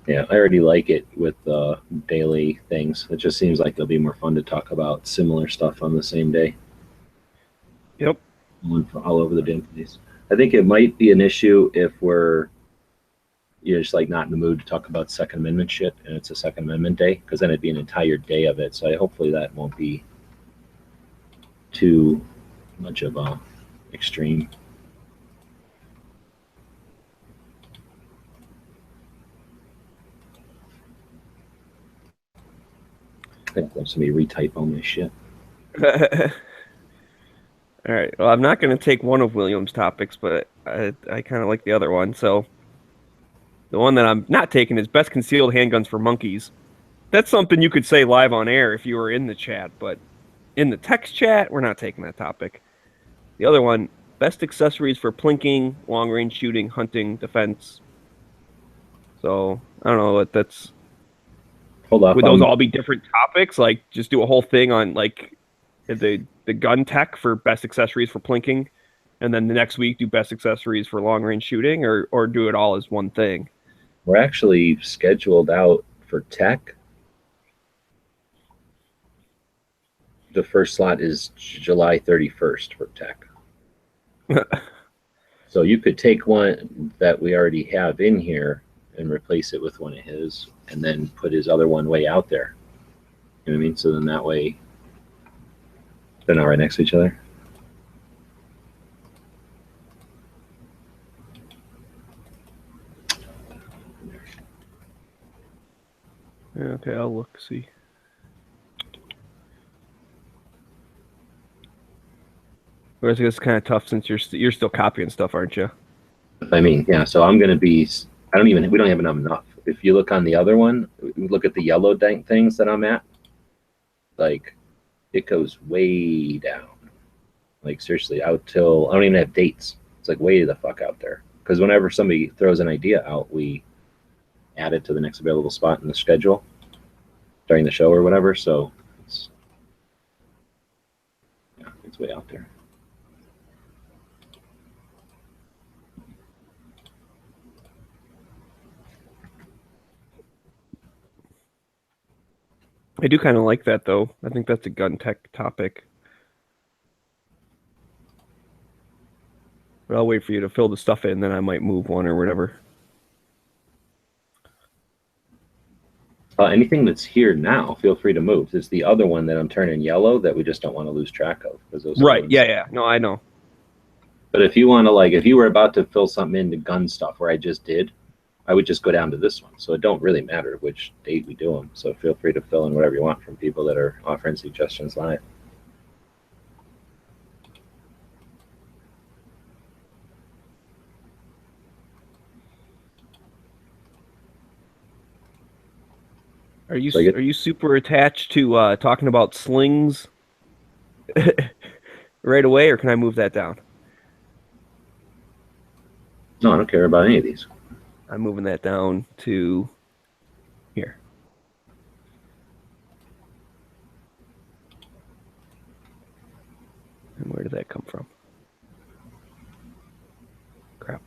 Yeah, I already like it with daily things. It just seems like it'll be more fun to talk about similar stuff on the same day. Yep. All over the damn place. I think it might be an issue if you're just like not in the mood to talk about Second Amendment shit and it's a Second Amendment day, because then it'd be an entire day of it. So hopefully that won't be too much of a extreme. I think let somebody retype all my shit. All right. Well, I'm not going to take one of William's topics, but I kind of like the other one. So the one that I'm not taking is best concealed handguns for monkeys. That's something you could say live on air if you were in the chat, but in the text chat, we're not taking that topic. The other one, best accessories for plinking, long-range shooting, hunting, defense. So I don't know what that's. Hold off. Would those all be different topics? Like just do a whole thing on like the gun tech for best accessories for plinking, and then the next week do best accessories for long range shooting, or do it all as one thing? We're actually scheduled out for tech. The first slot is July 31st for tech. So you could take one that we already have in here and replace it with one of his, and then put his other one way out there. You know what I mean? So then that way they're not right next to each other. Okay, I'll look, see. Whereas it's kind of tough since you're still copying stuff, aren't you? I mean, yeah. So I'm gonna be. We don't have enough. If you look on the other one, look at the yellow things that I'm at. Like, it goes way down. Like seriously, out till I don't even have dates. It's like way the fuck out there. Because whenever somebody throws an idea out, we add it to the next available spot in the schedule during the show or whatever. So it's way out there. I do kind of like that though. I think that's a gun tech topic. But I'll wait for you to fill the stuff in, then I might move one or whatever. Anything that's here now, feel free to move. It's the other one that I'm turning yellow that we just don't want to lose track of. Those Right. Yeah. No, I know. But if you want to, like, if you were about to fill something into gun stuff where I just did, I would just go down to this one. So it don't really matter which date we do them. So feel free to fill in whatever you want from people that are offering suggestions live. Are you super attached to talking about slings right away, or can I move that down? No, I don't care about any of these. I'm moving that down to here. And where did that come from? Crap.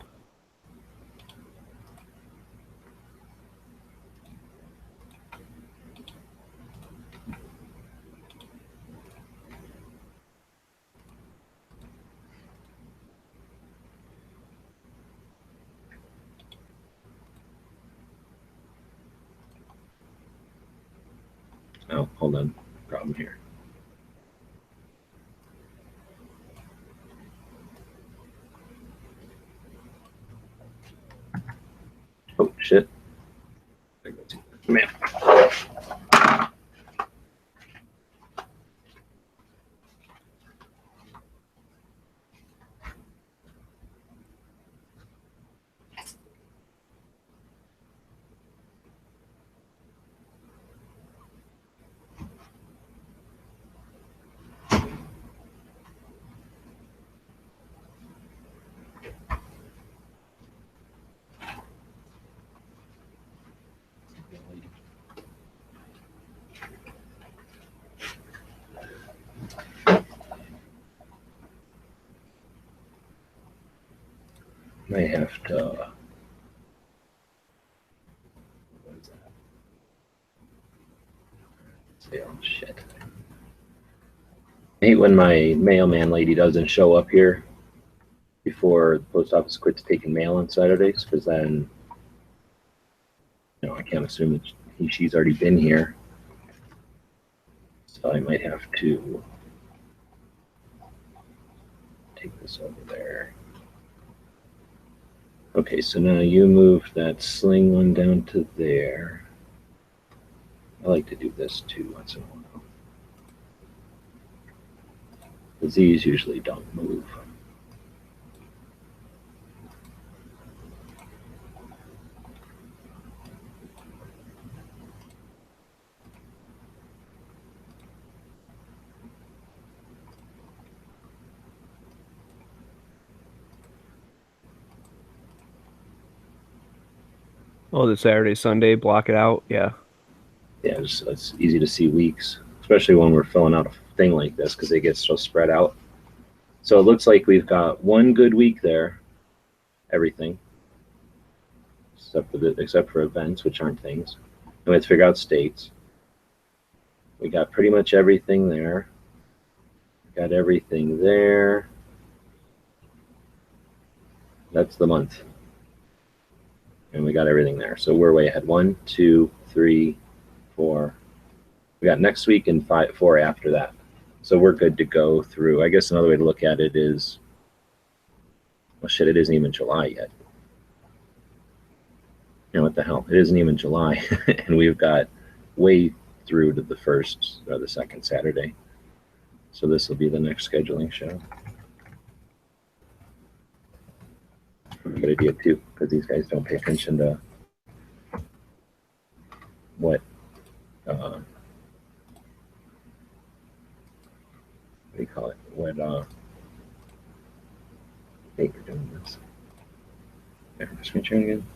Oh, hold on. Problem here. Oh, shit. Man. May have to. What is that? Oh, shit. I hate when my mailman lady doesn't show up here before the post office quits taking mail on Saturdays, because then, I can't assume that she's already been here. So I might have to take this over there. Okay, so now you move that sling one down to there. I like to do this too once in a while. These usually don't move. Oh, the Saturday, Sunday, block it out. Yeah. Yeah, it's easy to see weeks, especially when we're filling out a thing like this because they get so spread out. So it looks like we've got one good week there, everything, except for events, which aren't things. And we have to figure out states. We got pretty much everything there. Got everything there. That's the month. And we got everything there. So we're way ahead. 1, 2, 3, 4. We got next week and 4 after that. So we're good to go through. I guess another way to look at it is, well, shit, it isn't even July yet. You know, what the hell? It isn't even July. And we've got way through to the first or the second Saturday. So this will be the next scheduling show. Good idea too, because these guys don't pay attention to what do you call it? What hey, you're doing this. Screen sharing again.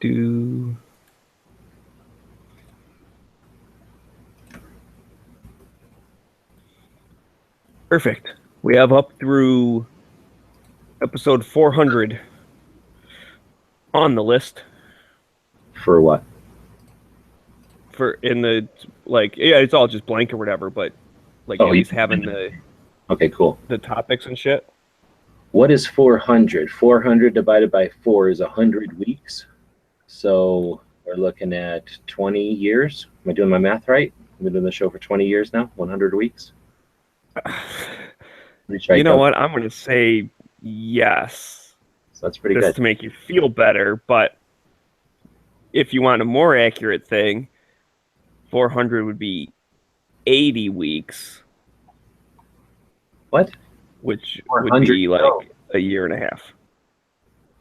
Do. Perfect. We have up through episode 400 on the list. For what? For in the like, yeah, it's all just blank or whatever, but like Oh, he's having the okay, cool. the topics and shit. What is 400? 400 divided by 4 is 100 weeks. So we're looking at 20 years. Am I doing my math right? I've been doing the show for 20 years now, 100 weeks. You know what? I'm going to say yes. So that's pretty just good. to make you feel better. But if you want a more accurate thing, 400 would be 80 weeks. What? Which would be like a year and a half.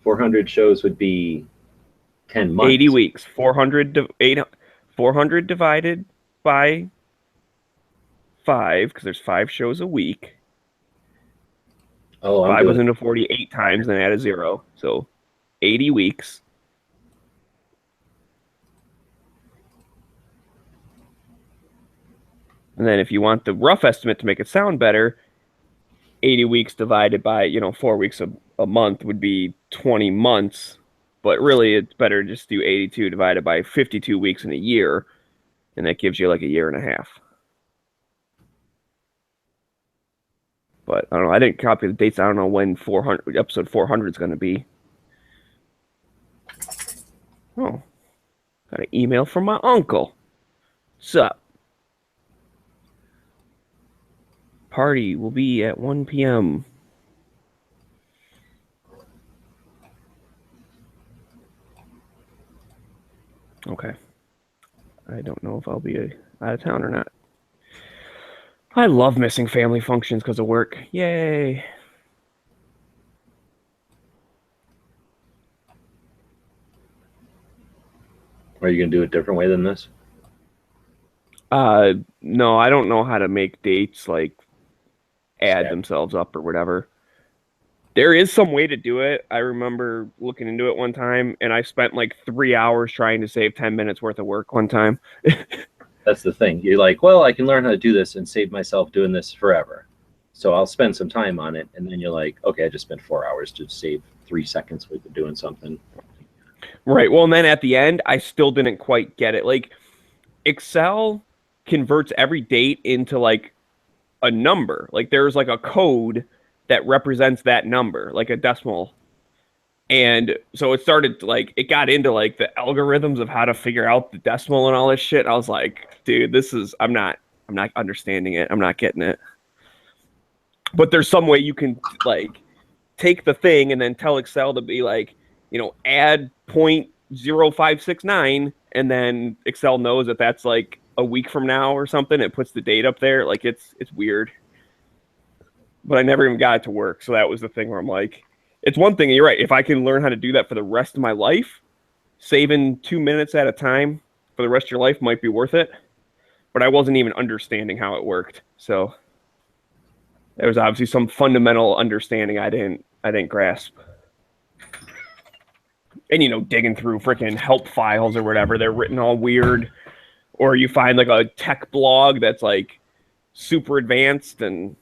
400 shows would be 10 months. 80 weeks. 400 divided by 5, because there's 5 shows a week. Oh, 5 goes into 48 times, then add a 0. So 80 weeks. And then if you want the rough estimate to make it sound better, 80 weeks divided by, 4 weeks a month would be 20 months. But really, it's better to just do 82 divided by 52 weeks in a year. And that gives you like a year and a half. But I don't know. I didn't copy the dates. I don't know when episode 400 is going to be. Oh. Got an email from my uncle. What's up? Party will be at 1 p.m. Okay. I don't know if I'll be out of town or not. I love missing family functions because of work. Yay. Are you going to do it a different way than this? No, I don't know how to make dates like add themselves up or whatever. There is some way to do it. I remember looking into it one time, and I spent like 3 hours trying to save 10 minutes worth of work one time. That's the thing. You're like, well, I can learn how to do this and save myself doing this forever. So I'll spend some time on it. And then you're like, okay, I just spent 4 hours to save 3 seconds worth of doing something. Right. Well, and then at the end, I still didn't quite get it. Like, Excel converts every date into like a number. Like, there's like a code that represents that number, like a decimal. And so it started like, it got into like the algorithms of how to figure out the decimal and all this shit. I was like, dude, I'm not understanding it. I'm not getting it. But there's some way you can like take the thing and then tell Excel to be like, add 0569, and then Excel knows that that's like a week from now or something. It puts the date up there. Like it's weird. But I never even got it to work. So that was the thing where I'm like, it's one thing, you're right. If I can learn how to do that for the rest of my life, saving 2 minutes at a time for the rest of your life might be worth it. But I wasn't even understanding how it worked. So there was obviously some fundamental understanding I didn't grasp. And, you know, digging through freaking help files or whatever, they're written all weird. Or you find like a tech blog that's like super advanced and,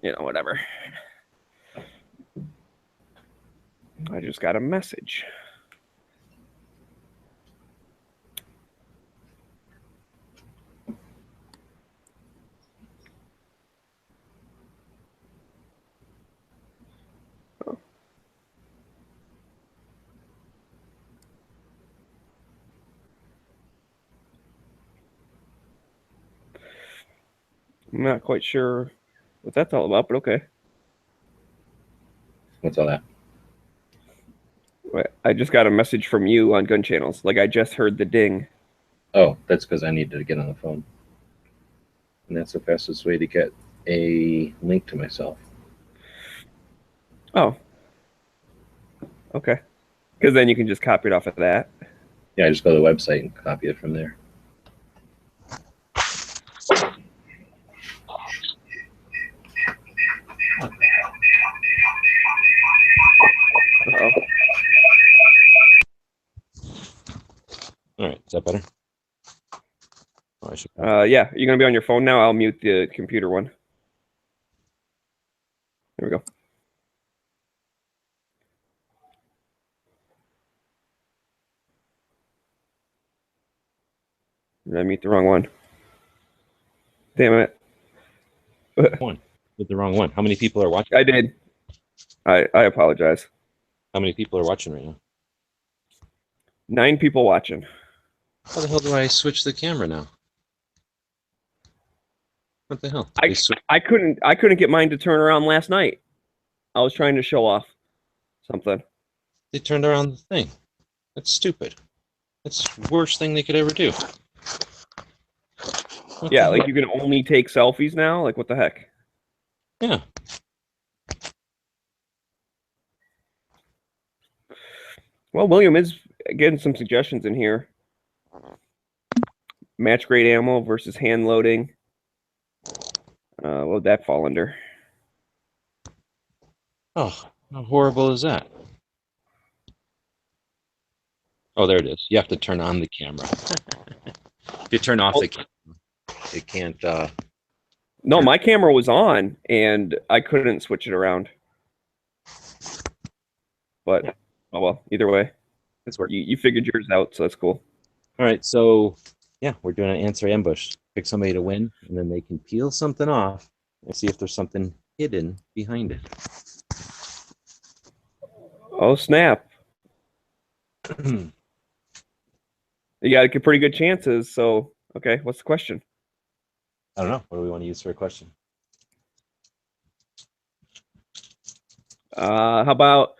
you know, whatever. I just got a message. I'm not quite sure what that's all about, but okay. What's all that? I just got a message from you on Gun Channels. Like I just heard the ding. Oh, that's because I need to get on the phone. And that's the fastest way to get a link to myself. Oh. Okay. Because then you can just copy it off of that. Yeah, I just go to the website and copy it from there. Uh-oh. All right, is that better? Oh, I should. Yeah, you're going to be on your phone now? I'll mute the computer one. There we go. Did I mute the wrong one? Damn it. One. With the wrong one. How many people are watching? I did. I apologize. How many people are watching right now? 9 people watching. How the hell do I switch the camera now? What the hell? I couldn't get mine to turn around last night. I was trying to show off something. They turned around the thing. That's stupid. That's the worst thing they could ever do. Yeah, like you can only take selfies now? Like what the heck? Yeah. Well, William is getting some suggestions in here. Match grade ammo versus hand loading. What would that fall under? Oh, how horrible is that? Oh, there it is. You have to turn on the camera. If you turn off the camera, it can't. No, my camera was on, and I couldn't switch it around. But, oh well, either way. It's working. You figured yours out, so that's cool. All right, so yeah, we're doing an answer ambush. Pick somebody to win, and then they can peel something off and see if there's something hidden behind it. Oh, snap. You got pretty good chances, so, okay, what's the question? I don't know. What do we want to use for a question? How about...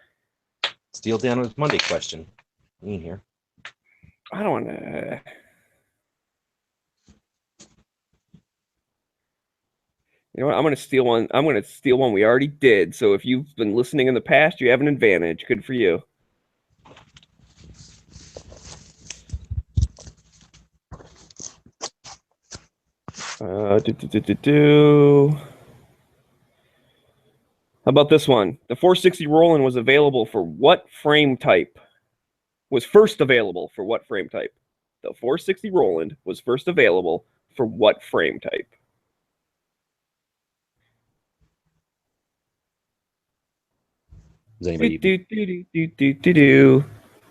Steal Dano's Monday question. In here. I don't want to... You know what? I'm going to steal one. I'm going to steal one we already did. So if you've been listening in the past, you have an advantage. Good for you. How about this one? The 460 Roland was available for what frame type? Was first available for what frame type? The 460 Roland was first available for what frame type? Does anybody?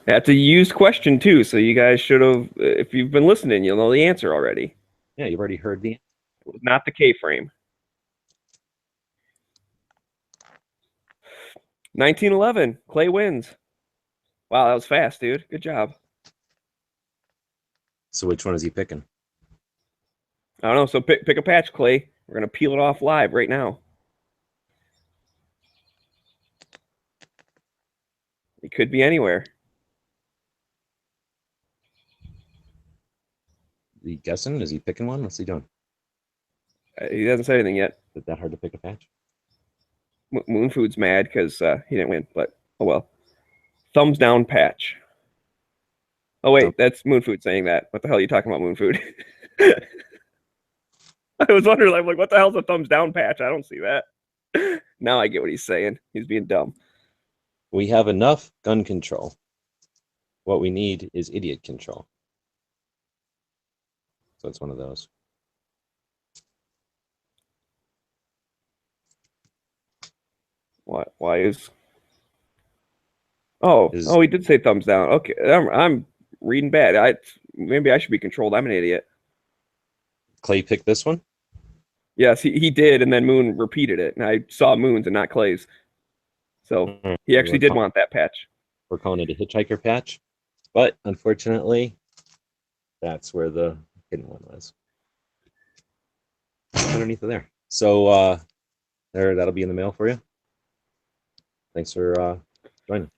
That's a used question too, so you guys should have. If you've been listening, you'll know the answer already. Yeah, you've already heard the. It was not the K frame. 1911. Clay wins. Wow, that was fast, dude. Good job. So which one is he picking? I don't know. So pick a patch, Clay. We're gonna peel it off live right now. It could be anywhere. he guessing? Is he picking one? What's he doing? He hasn't said anything yet. Is it that hard to pick a patch? Moon Food's mad because he didn't win, but oh well. Thumbs down patch. Oh wait, that's Moon Food saying that. What the hell are you talking about, Moon Food? I was wondering, like, what the hell's a thumbs down patch? I don't see that. Now I get what he's saying. He's being dumb. We have enough gun control. What we need is idiot control. So it's one of those. Why is? Oh, he did say thumbs down. Okay, I'm reading bad. Maybe I should be controlled. I'm an idiot. Clay picked this one? Yes, he did, and then Moon repeated it, and I saw Moon's and not Clay's. So he actually did want that patch. We're calling it a hitchhiker patch, but unfortunately, that's where the hidden one was. Underneath of there. So that'll be in the mail for you. Thanks for joining.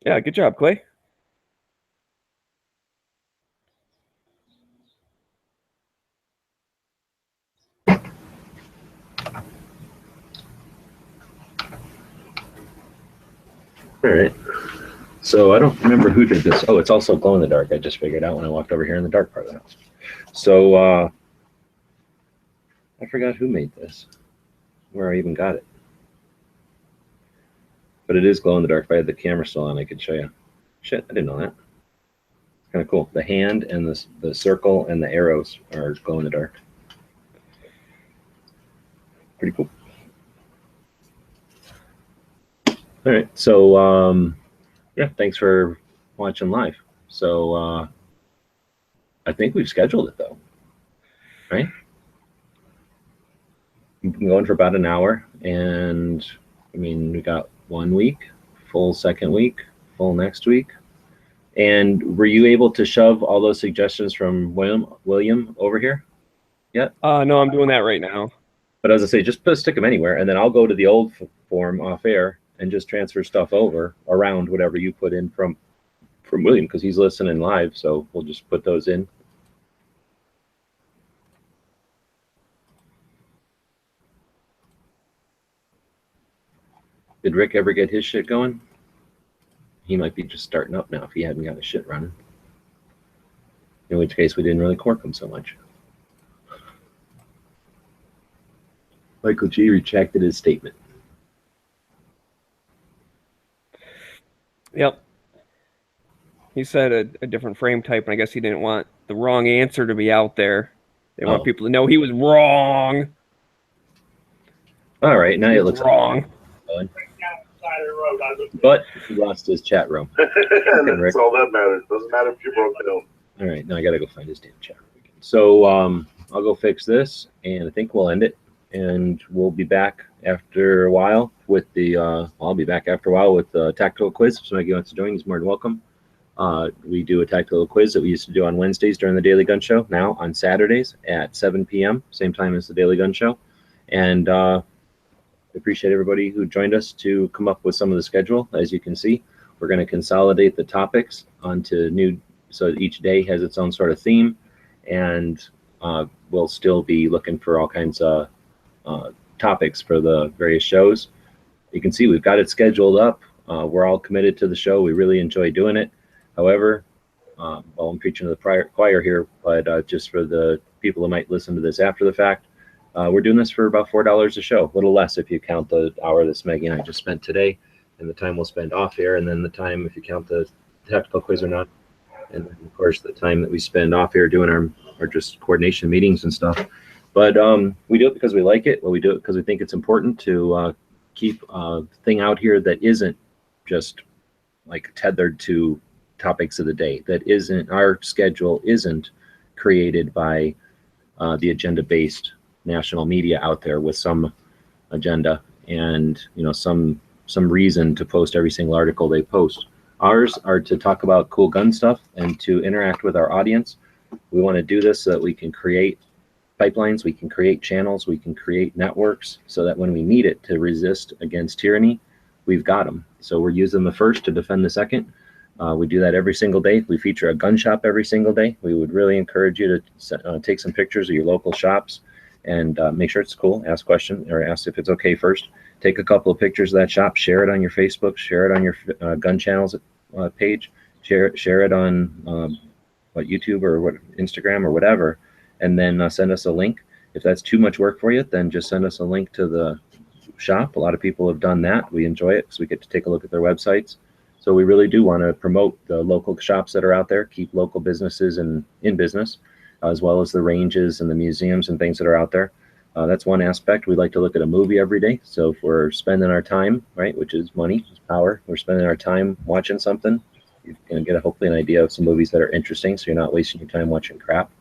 Yeah, good job, Clay. All right. So I don't remember who did this. Oh, it's also glow in the dark. I just figured out when I walked over here in the dark part of the house. So I forgot who made this, where I even got it. But it is glow in the dark. If I had the camera still on, I could show you. Shit, I didn't know that. It's kind of cool. The hand and the circle and the arrows are glow in the dark. Pretty cool. All right, so yeah, thanks for watching live. So I think we've scheduled it though, right? We've been going for about an hour, and I mean, we got 1 week, full second week, full next week. And were you able to shove all those suggestions from William over here yet? No, I'm doing that right now. But as I say, just stick them anywhere, and then I'll go to the old form off air and just transfer stuff over around whatever you put in from William, because he's listening live. So we'll just put those in. Did Rick ever get his shit going? He might be just starting up now if he hadn't got his shit running. In which case, we didn't really cork him so much. Michael G retracted his statement. Yep. He said a different frame type, and I guess he didn't want the wrong answer to be out there. They want people to know he was wrong. All right, now it looks wrong. But he lost his chat room. That's all that matters. Doesn't matter if you broke down. All right, now I gotta go find his damn chat room again. So I'll go fix this, and I think we'll end it. And we'll be back after a while with the I'll be back after a while with the tactical quiz. If somebody wants to join, he's more than welcome. We do a tactical quiz that we used to do on Wednesdays during the Daily Gun Show, now on Saturdays at 7 p.m., same time as the Daily Gun Show. And appreciate everybody who joined us to come up with some of the schedule. As you can see, we're going to consolidate the topics onto new, so each day has its own sort of theme, and we'll still be looking for all kinds of topics for the various shows. You can see we've got it scheduled up. We're all committed to the show. We really enjoy doing it. However, well, I'm preaching to the choir here, but just for the people who might listen to this after the fact, we're doing this for about $4 a show, a little less if you count the hour that Maggie and I just spent today, and the time we'll spend off air, and then the time if you count the tactical quiz or not, and then of course the time that we spend off air doing our just coordination meetings and stuff. But we do it because we like it. Well, we do it because we think it's important to keep a thing out here that isn't just like tethered to topics of the day. That isn't, our schedule isn't created by the agenda-based national media out there with some agenda and some reason to post every single article they post. Ours are to talk about cool gun stuff and to interact with our audience. We want to do this so that we can create pipelines, we can create channels, we can create networks, so that when we need it to resist against tyranny, we've got them. So we're using the first to defend the second. We do that every single day. We feature a gun shop every single day. We would really encourage you to take some pictures of your local shops and make sure it's cool. Ask questions or ask if it's okay first. Take a couple of pictures of that shop. Share it on your Facebook. Share it on your gun channels page. Share it on YouTube or Instagram or whatever, and then send us a link. If that's too much work for you, then just send us a link to the shop. A lot of people have done that. We enjoy it because we get to take a look at their websites. So we really do want to promote the local shops that are out there, keep local businesses in business, as well as the ranges and the museums and things that are out there. That's one aspect. We like to look at a movie every day. So if we're spending our time, right, which is money, is power, we're spending our time watching something, you're going to get hopefully an idea of some movies that are interesting, so you're not wasting your time watching crap.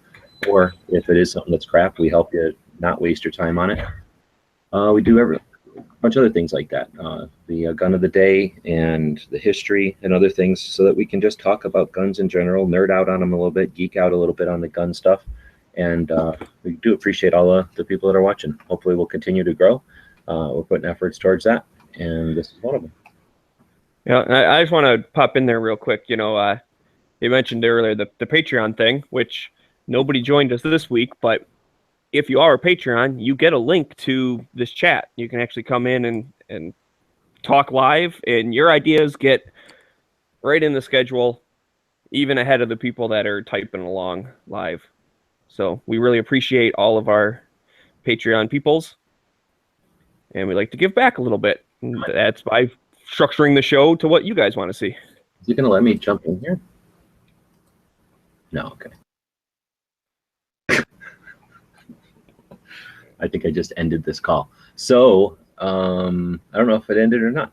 Or if it is something that's crap, we help you not waste your time on it. We do a bunch of other things like that. The gun of the day and the history and other things, so that we can just talk about guns in general, nerd out on them a little bit, geek out a little bit on the gun stuff. And we do appreciate all the people that are watching. Hopefully we'll continue to grow. We're putting efforts towards that, and this is one of them. Yeah, I just want to pop in there real quick. You mentioned earlier the Patreon thing, which nobody joined us this week, but if you are a Patreon, you get a link to this chat. You can actually come in and talk live, and your ideas get right in the schedule, even ahead of the people that are typing along live. So we really appreciate all of our Patreon peoples, and we like to give back a little bit. And that's by structuring the show to what you guys want to see. Is you going to let me jump in here? No, okay. I think I just ended this call. So I don't know if it ended or not.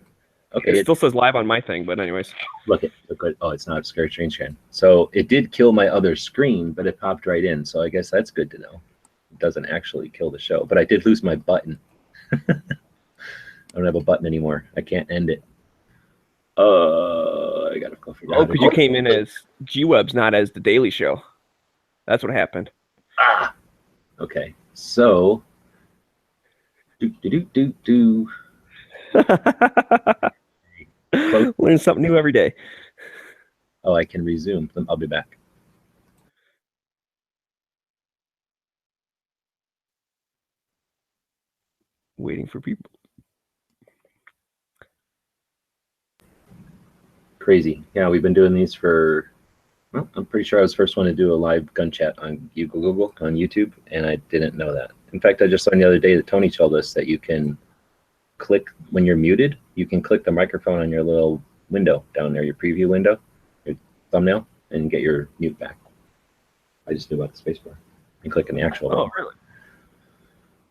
Okay. It still says live on my thing, but anyways. Look. Oh, it's not a scary screen screen. So it did kill my other screen, but it popped right in. So I guess that's good to know. It doesn't actually kill the show, but I did lose my button. I don't have a button anymore. I can't end it. I gotta go figure out. Oh, because you came in as G-Webs, not as the Daily Show. That's what happened. Okay. So Learn something new every day. Oh, I can resume. I'll be back. Waiting for people. Crazy. Yeah, we've been doing these for, well, I'm pretty sure I was the first one to do a live gun chat on Google, on YouTube, and I didn't know that. In fact, I just learned the other day that Tony told us that you can click, when you're muted, you can click the microphone on your little window down there, your preview window, your thumbnail, and get your mute back. I just knew about the spacebar and click on the actual one. Oh, really?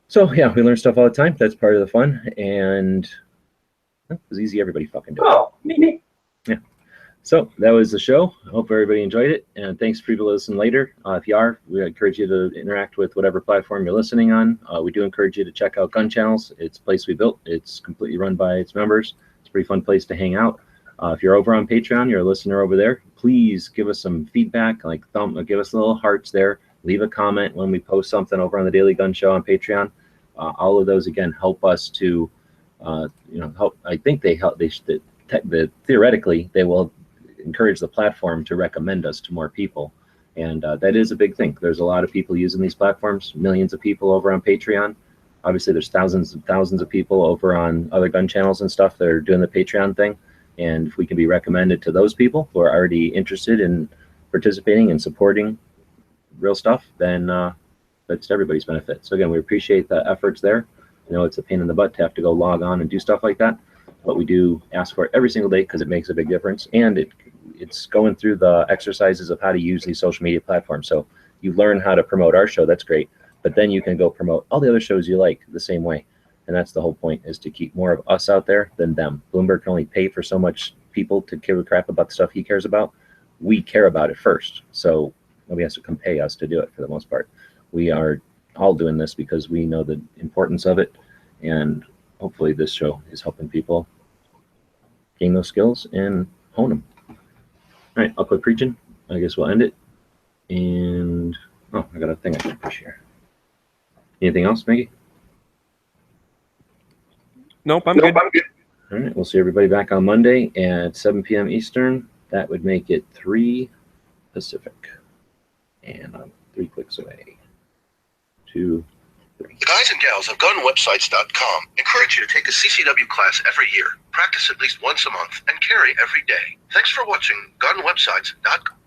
So, yeah, we learn stuff all the time. That's part of the fun, and it was easy. Everybody fucking do it. Oh, me. Yeah. So that was the show. I hope everybody enjoyed it, and thanks for people to listen later. If you are, we encourage you to interact with whatever platform you're listening on. We do encourage you to check out Gun Channels. It's a place we built. It's completely run by its members. It's a pretty fun place to hang out. If you're over on Patreon, you're a listener over there, please give us some feedback, like give us little hearts there. Leave a comment when we post something over on the Daily Gun Show on Patreon. All of those, again, help us to, help. I think they help. Theoretically, they will encourage the platform to recommend us to more people, and that is a big thing. There's a lot of people using these platforms, millions of people over on Patreon. Obviously, there's thousands and thousands of people over on other gun channels and stuff that are doing the Patreon thing, and if we can be recommended to those people who are already interested in participating and supporting real stuff, then that's to everybody's benefit. So again, we appreciate the efforts there. I know it's a pain in the butt to have to go log on and do stuff like that, but we do ask for it every single day because it makes a big difference, and it's going through the exercises of how to use these social media platforms. So you learn how to promote our show, that's great, but then you can go promote all the other shows you like the same way, and that's the whole point, is to keep more of us out there than them. Bloomberg can only pay for so much people to give a crap about the stuff he cares about. We care about it first, so nobody has to come pay us to do it for the most part. We are all doing this because we know the importance of it, and hopefully this show is helping people gain those skills and hone them. All right, I'll quit preaching. I guess we'll end it. And, oh, I got a thing I can push here. Anything else, Maggie? Nope, I'm good. All right, we'll see everybody back on Monday at 7 p.m. Eastern That would make it 3 Pacific. And I'm 3 clicks away. 2, 3. The guys and gals of gunwebsites.com encourage you to take a CCW class every year, practice at least once a month, and carry every day. Thanks for watching gunwebsites.com.